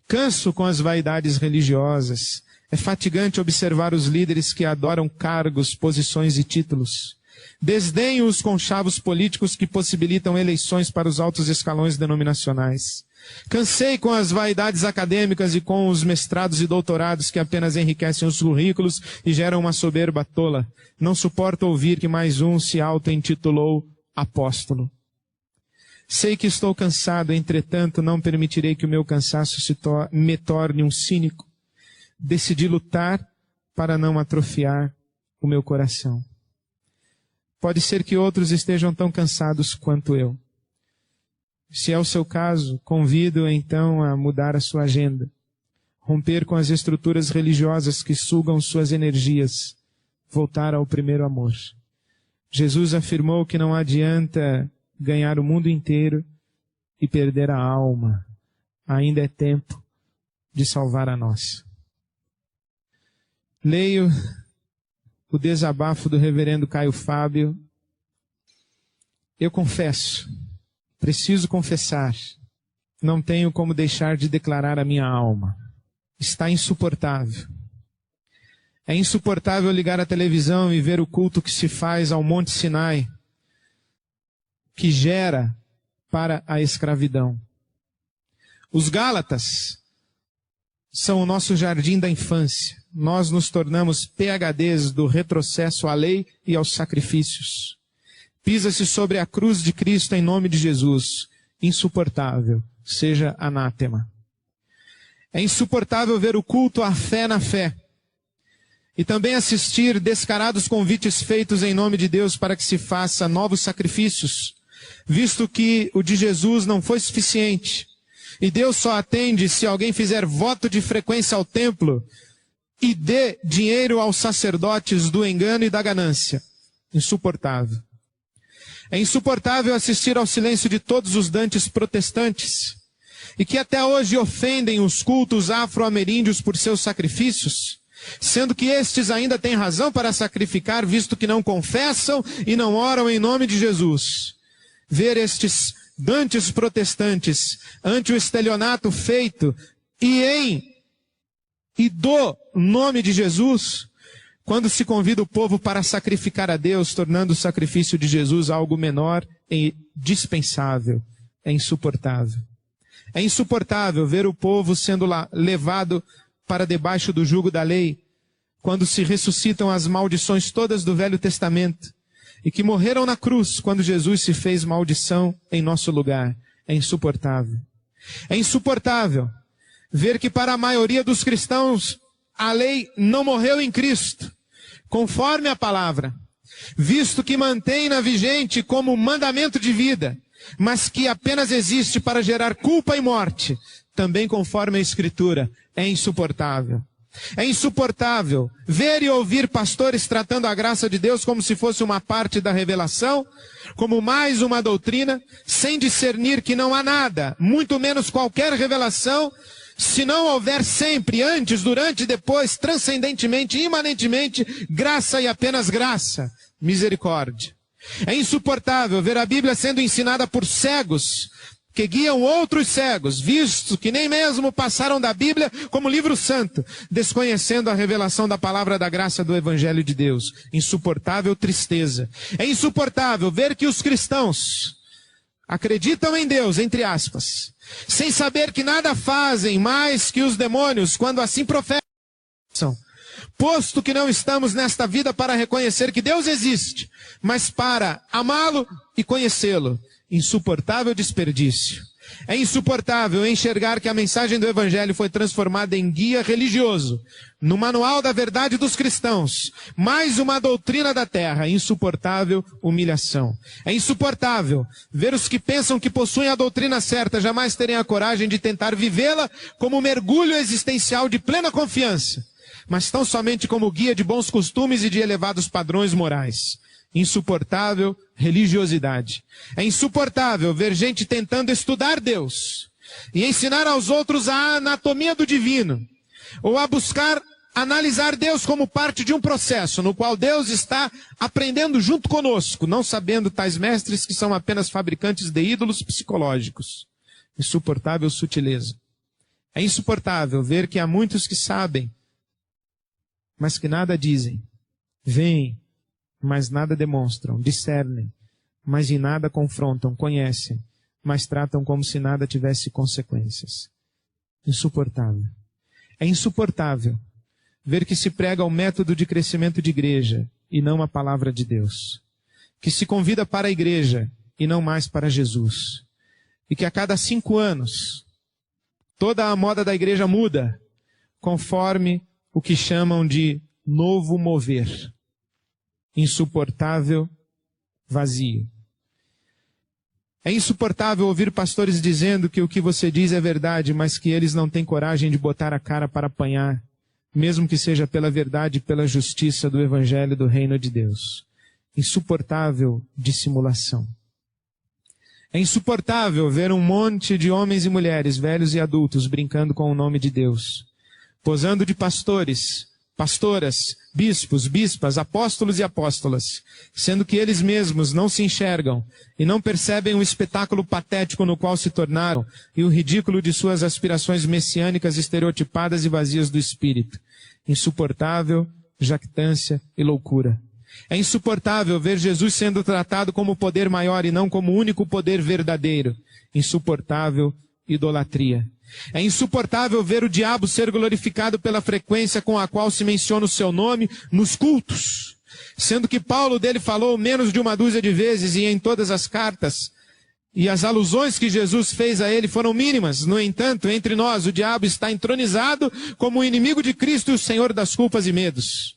Canso com as vaidades religiosas. É fatigante observar os líderes que adoram cargos, posições e títulos. Desdenho os conchavos políticos que possibilitam eleições para os altos escalões denominacionais. Cansei com as vaidades acadêmicas e com os mestrados e doutorados que apenas enriquecem os currículos e geram uma soberba tola. Não suporto ouvir que mais um se auto-intitulou apóstolo. Sei que estou cansado, entretanto, não permitirei que o meu cansaço me torne um cínico. Decidi lutar para não atrofiar o meu coração. Pode ser que outros estejam tão cansados quanto eu. Se é o seu caso, convido então a mudar a sua agenda, romper com as estruturas religiosas que sugam suas energias, voltar ao primeiro amor. Jesus afirmou que não adianta ganhar o mundo inteiro e perder a alma. Ainda é tempo de salvar a nossa. Leio o desabafo do reverendo Caio Fábio. Eu confesso, preciso confessar, não tenho como deixar de declarar a minha alma. Está insuportável. É insuportável ligar a televisão e ver o culto que se faz ao Monte Sinai, que gera para a escravidão. Os Gálatas são o nosso jardim da infância. Nós nos tornamos PhDs do retrocesso à lei e aos sacrifícios. Pisa-se sobre a cruz de Cristo em nome de Jesus. Insuportável, seja anátema. É insuportável ver o culto à fé na fé. E também assistir descarados convites feitos em nome de Deus para que se faça novos sacrifícios, visto que o de Jesus não foi suficiente. E Deus só atende se alguém fizer voto de frequência ao templo e dê dinheiro aos sacerdotes do engano e da ganância. Insuportável. É insuportável assistir ao silêncio de todos os dantes protestantes e que até hoje ofendem os cultos afro-ameríndios por seus sacrifícios, sendo que estes ainda têm razão para sacrificar, visto que não confessam e não oram em nome de Jesus. Ver estes dantes protestantes ante o estelionato feito e do nome de Jesus, quando se convida o povo para sacrificar a Deus, tornando o sacrifício de Jesus algo menor e dispensável. É insuportável. É insuportável ver o povo sendo levado para debaixo do jugo da lei, quando se ressuscitam as maldições todas do Velho Testamento, e que morreram na cruz quando Jesus se fez maldição em nosso lugar. É insuportável. É insuportável ver que para a maioria dos cristãos a lei não morreu em Cristo, conforme a palavra, visto que mantém-na vigente como mandamento de vida, mas que apenas existe para gerar culpa e morte, também conforme a Escritura. É insuportável. É insuportável ver e ouvir pastores tratando a graça de Deus como se fosse uma parte da revelação, como mais uma doutrina, sem discernir que não há nada, muito menos qualquer revelação, se não houver sempre, antes, durante e depois, transcendentemente, imanentemente, graça e apenas graça, misericórdia. É insuportável ver a Bíblia sendo ensinada por cegos, que guiam outros cegos, visto que nem mesmo passaram da Bíblia como livro santo, desconhecendo a revelação da palavra da graça do Evangelho de Deus. Insuportável tristeza. É insuportável ver que os cristãos acreditam em Deus, entre aspas, sem saber que nada fazem mais que os demônios, quando assim profetam. posto que não estamos nesta vida para reconhecer que Deus existe, mas para amá-lo e conhecê-lo. Insuportável desperdício. É insuportável enxergar que a mensagem do Evangelho foi transformada em guia religioso, no manual da verdade dos cristãos, mais uma doutrina da terra. Insuportável humilhação. É insuportável ver os que pensam que possuem a doutrina certa jamais terem a coragem de tentar vivê-la como mergulho existencial de plena confiança, mas tão somente como guia de bons costumes e de elevados padrões morais. Insuportável religiosidade. É insuportável ver gente tentando estudar Deus e ensinar aos outros a anatomia do divino, ou a buscar analisar Deus como parte de um processo no qual Deus está aprendendo junto conosco, não sabendo tais mestres que são apenas fabricantes de ídolos psicológicos. Insuportável sutileza. É insuportável ver que há muitos que sabem, mas que nada dizem. Veem, mas nada demonstram, discernem, mas em nada confrontam, conhecem, mas tratam como se nada tivesse consequências. Insuportável. É insuportável ver que se prega o método de crescimento de igreja e não a palavra de Deus. Que se convida para a igreja e não mais para Jesus. E que a cada 5 anos, toda a moda da igreja muda, conforme o que chamam de novo mover. Insuportável vazio. É insuportável ouvir pastores dizendo que o que você diz é verdade, mas que eles não têm coragem de botar a cara para apanhar, mesmo que seja pela verdade e pela justiça do Evangelho do Reino de Deus. Insuportável dissimulação. É insuportável ver um monte de homens e mulheres, velhos e adultos, brincando com o nome de Deus, posando de pastores, pastoras, bispos, bispas, apóstolos e apóstolas, sendo que eles mesmos não se enxergam e não percebem o espetáculo patético no qual se tornaram e o ridículo de suas aspirações messiânicas estereotipadas e vazias do espírito. Insuportável jactância e loucura. É insuportável ver Jesus sendo tratado como poder maior e não como o único poder verdadeiro. Insuportável idolatria. É insuportável ver o diabo ser glorificado pela frequência com a qual se menciona o seu nome nos cultos, sendo que Paulo dele falou menos de 1 de vezes e em todas as cartas, e as alusões que Jesus fez a ele foram mínimas. No entanto, entre nós, o diabo está entronizado como o inimigo de Cristo e o Senhor das culpas e medos.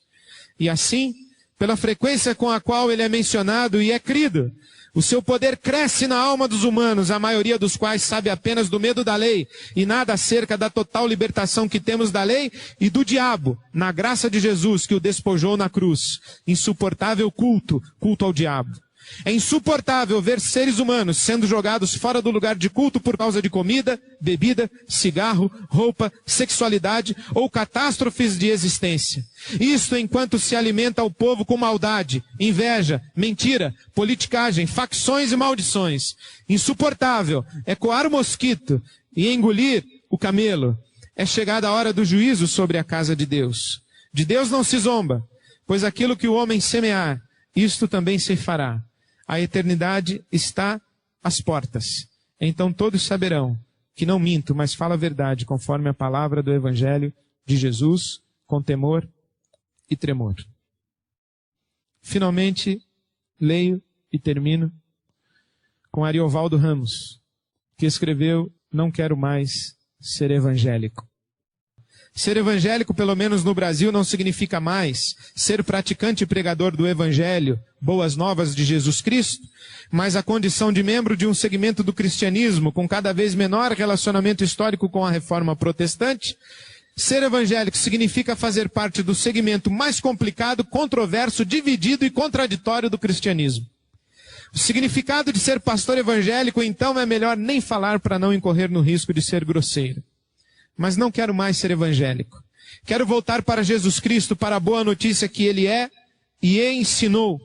E assim, pela frequência com a qual ele é mencionado e é crido, o seu poder cresce na alma dos humanos, a maioria dos quais sabe apenas do medo da lei e nada acerca da total libertação que temos da lei e do diabo, na graça de Jesus que o despojou na cruz. Insuportável culto ao diabo. É insuportável ver seres humanos sendo jogados fora do lugar de culto por causa de comida, bebida, cigarro, roupa, sexualidade ou catástrofes de existência. Isto enquanto se alimenta o povo com maldade, inveja, mentira, politicagem, facções e maldições. Insuportável é coar o mosquito e engolir o camelo. É chegada a hora do juízo sobre a casa de Deus. De Deus não se zomba, pois aquilo que o homem semear, isto também se fará. A eternidade está às portas. Então todos saberão que não minto, mas falo a verdade, conforme a palavra do Evangelho de Jesus, com temor e tremor. Finalmente, leio e termino com Ariovaldo Ramos, que escreveu: Não quero mais ser evangélico. Ser evangélico, pelo menos no Brasil, não significa mais ser praticante e pregador do Evangelho, boas novas de Jesus Cristo, mas a condição de membro de um segmento do cristianismo com cada vez menor relacionamento histórico com a reforma protestante. Ser evangélico significa fazer parte do segmento mais complicado, controverso, dividido e contraditório do cristianismo. O significado de ser pastor evangélico, então, é melhor nem falar para não incorrer no risco de ser grosseiro. Mas não quero mais ser evangélico. Quero voltar para Jesus Cristo, para a boa notícia que Ele é e ensinou.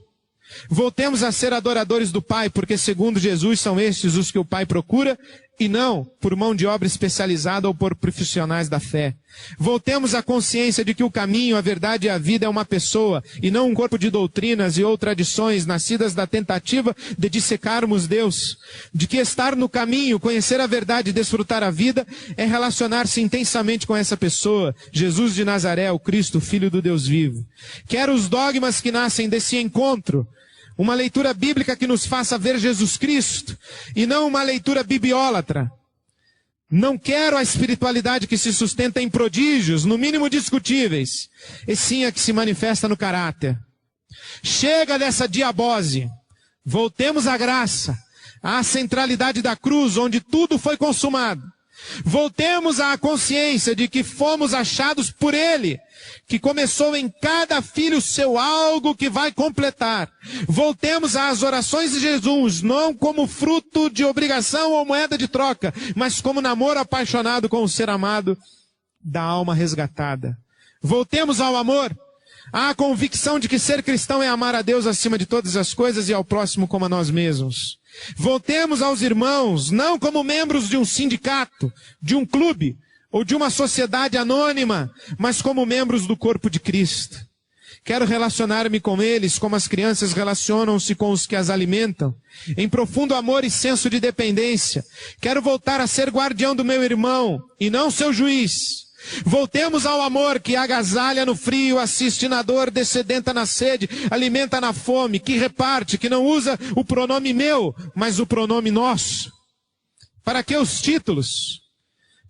Voltemos a ser adoradores do Pai, porque segundo Jesus são estes os que o Pai procura e não por mão de obra especializada ou por profissionais da fé. Voltemos à consciência de que o caminho, a verdade e a vida é uma pessoa, e não um corpo de doutrinas e ou tradições nascidas da tentativa de dissecarmos Deus. De que estar no caminho, conhecer a verdade e desfrutar a vida é relacionar-se intensamente com essa pessoa, Jesus de Nazaré, o Cristo, Filho do Deus vivo. Quero os dogmas que nascem desse encontro, uma leitura bíblica que nos faça ver Jesus Cristo, e não uma leitura bibliólatra. Não quero a espiritualidade que se sustenta em prodígios, no mínimo discutíveis, e sim a que se manifesta no caráter. Chega dessa diabose. Voltemos à graça, à centralidade da cruz, onde tudo foi consumado. Voltemos à consciência de que fomos achados por Ele, que começou em cada filho seu algo que vai completar. Voltemos às orações de Jesus, não como fruto de obrigação ou moeda de troca, mas como namoro apaixonado com o ser amado da alma resgatada. Voltemos ao amor, à convicção de que ser cristão é amar a Deus acima de todas as coisas e ao próximo como a nós mesmos. Voltemos aos irmãos, não como membros de um sindicato, de um clube ou de uma sociedade anônima, mas como membros do corpo de Cristo. Quero relacionar-me com eles como as crianças relacionam-se com os que as alimentam, em profundo amor e senso de dependência. Quero voltar a ser guardião do meu irmão e não seu juiz. Voltemos ao amor que agasalha no frio, assiste na dor, descedenta na sede, alimenta na fome, que reparte, que não usa o pronome meu, mas o pronome nosso. Para que os títulos?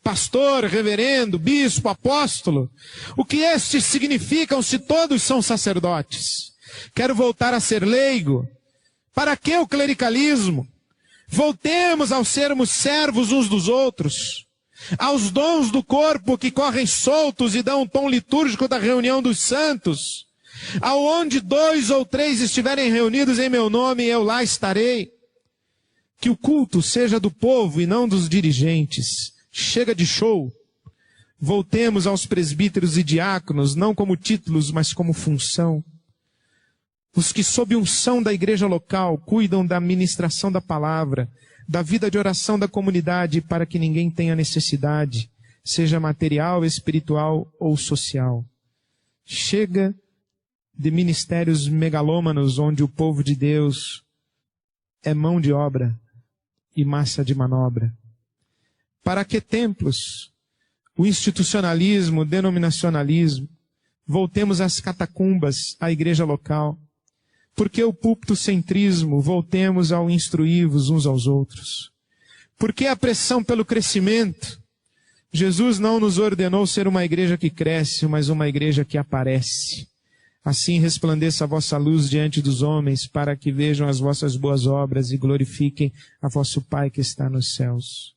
Pastor, reverendo, bispo, apóstolo. O que estes significam se todos são sacerdotes? Quero voltar a ser leigo. Para que o clericalismo? Voltemos ao sermos servos uns dos outros. Aos dons do corpo que correm soltos e dão um tom litúrgico da reunião dos santos. Aonde 2 ou 3 estiverem reunidos em meu nome, eu lá estarei. Que o culto seja do povo e não dos dirigentes. Chega de show. Voltemos aos presbíteros e diáconos, não como títulos, mas como função. Os que sob unção da igreja local cuidam da ministração da palavra, da vida de oração da comunidade, para que ninguém tenha necessidade, seja material, espiritual ou social. Chega de ministérios megalômanos onde o povo de Deus é mão de obra e massa de manobra. Para que templos? O institucionalismo, o denominacionalismo? Voltemos às catacumbas, à igreja local. Por que o púlpito-centrismo? Voltemos ao instruir-vos uns aos outros. Por que a pressão pelo crescimento? Jesus não nos ordenou ser uma igreja que cresce, mas uma igreja que aparece. Assim resplandeça a vossa luz diante dos homens, para que vejam as vossas boas obras e glorifiquem a vosso Pai que está nos céus.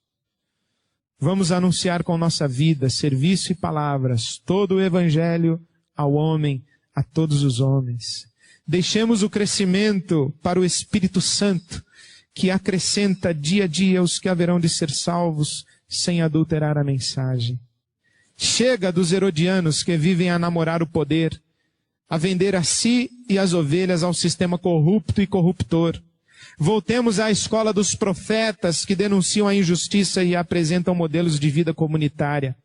Vamos anunciar com nossa vida, serviço e palavras, todo o evangelho ao homem, a todos os homens. Deixemos o crescimento para o Espírito Santo, que acrescenta dia a dia os que haverão de ser salvos, sem adulterar a mensagem. Chega dos herodianos que vivem a namorar o poder, a vender a si e as ovelhas ao sistema corrupto e corruptor. Voltemos à escola dos profetas que denunciam a injustiça e apresentam modelos de vida comunitária.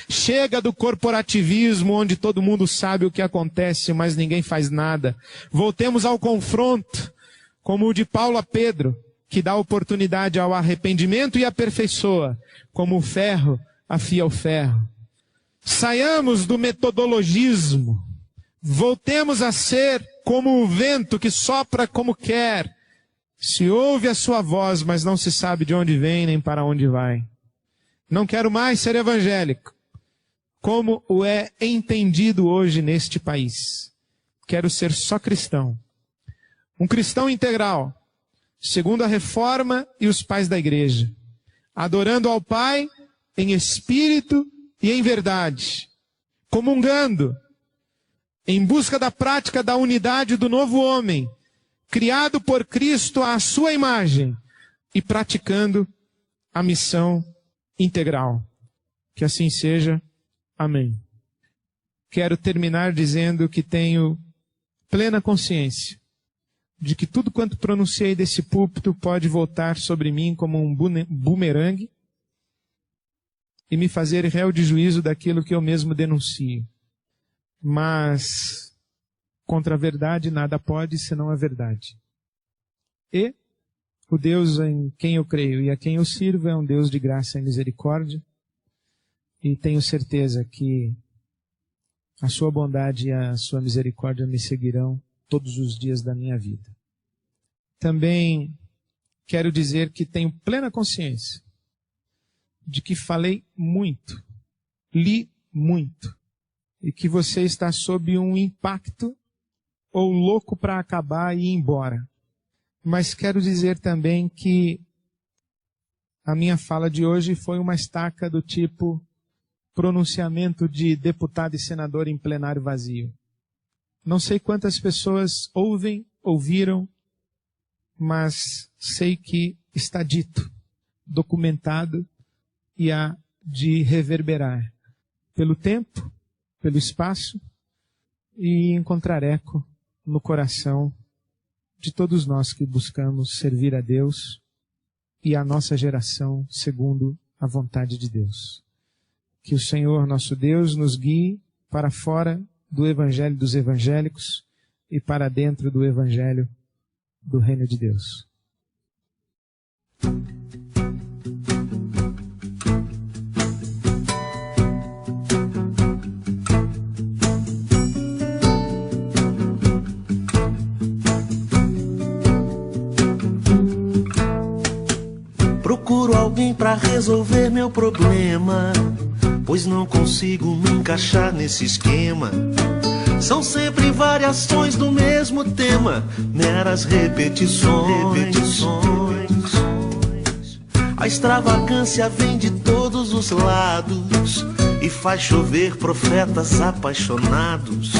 Chega do corporativismo onde todo mundo sabe o que acontece, mas ninguém faz nada. Voltemos ao confronto, como o de Paulo a Pedro, que dá oportunidade ao arrependimento e aperfeiçoa, como o ferro afia o ferro. Saiamos do metodologismo. Voltemos a ser como o vento que sopra como quer. Se ouve a sua voz, mas não se sabe de onde vem nem para onde vai. Não quero mais ser evangélico, como o é entendido hoje neste país. Quero ser só cristão. Um cristão integral, segundo a reforma e os pais da igreja. Adorando ao Pai em espírito e em verdade. Comungando, em busca da prática da unidade do novo homem, criado por Cristo à sua imagem e praticando a missão integral. Que assim seja. Amém. Quero terminar dizendo que tenho plena consciência de que tudo quanto pronunciei desse púlpito pode voltar sobre mim como um bumerangue e me fazer réu de juízo daquilo que eu mesmo denuncio. Mas contra a verdade nada pode senão a verdade. E o Deus em quem eu creio e a quem eu sirvo é um Deus de graça e misericórdia, e tenho certeza que a sua bondade e a sua misericórdia me seguirão todos os dias da minha vida. Também quero dizer que tenho plena consciência de que falei muito, li muito, e que você está sob um impacto ou louco para acabar e ir embora. Mas quero dizer também que a minha fala de hoje foi uma estaca do tipo pronunciamento de deputado e senador em plenário vazio. Não sei quantas pessoas ouviram, mas sei que está dito, documentado e há de reverberar pelo tempo, pelo espaço e encontrar eco no coração de todos nós que buscamos servir a Deus e a nossa geração segundo a vontade de Deus. Que o Senhor, nosso Deus, nos guie para fora do evangelho dos evangélicos e para dentro do evangelho do reino de Deus. Procuro alguém pra resolver meu problema, pois não consigo me encaixar nesse esquema. São sempre variações do mesmo tema, meras repetições. A extravagância vem de todos os lados e faz chover profetas apaixonados,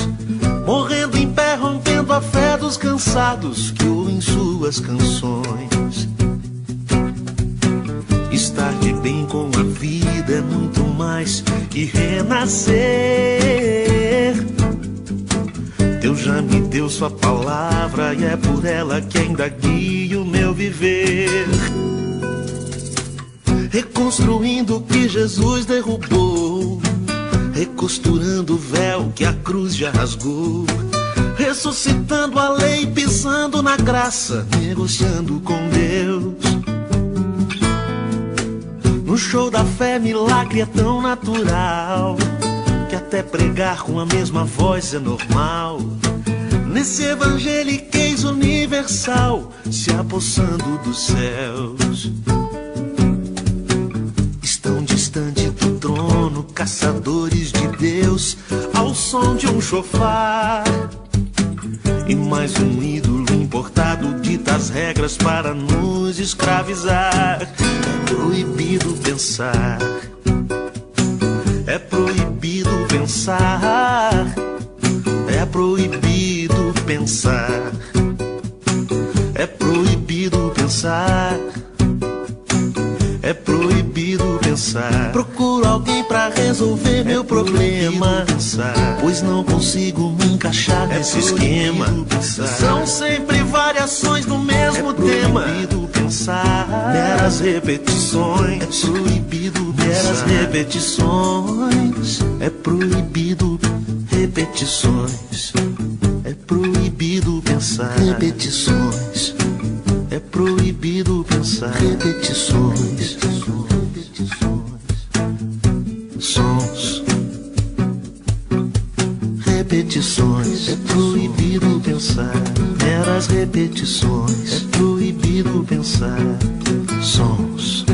morrendo em pé, rompendo a fé dos cansados que ouvem suas canções. Estar de bem com a vida é muito mais que renascer. Deus já me deu sua palavra e é por ela que ainda guio o meu viver. Reconstruindo o que Jesus derrubou, recosturando o véu que a cruz já rasgou, ressuscitando a lei, pisando na graça, negociando com Deus. No show da fé, milagre é tão natural que até pregar com a mesma voz é normal. Nesse evangeliquez universal, se apossando dos céus. Estão distante do trono, caçadores de Deus, ao som de um chofar. E mais um ídolo importado dita as regras para nos escravizar. É proibido pensar, é proibido pensar, é proibido pensar, é proibido pensar, é proibido pensar. Procuro alguém pra resolver meu problema, pois não consigo me encaixar nesse esquema. São sempre variações do mesmo tema, pensar, meras repetições. É proibido meras repetições. É proibido repetições. É proibido pensar repetições. É proibido pensar repetições. Sons, repetições. É proibido pensar meras repetições. É proibido pensar sons.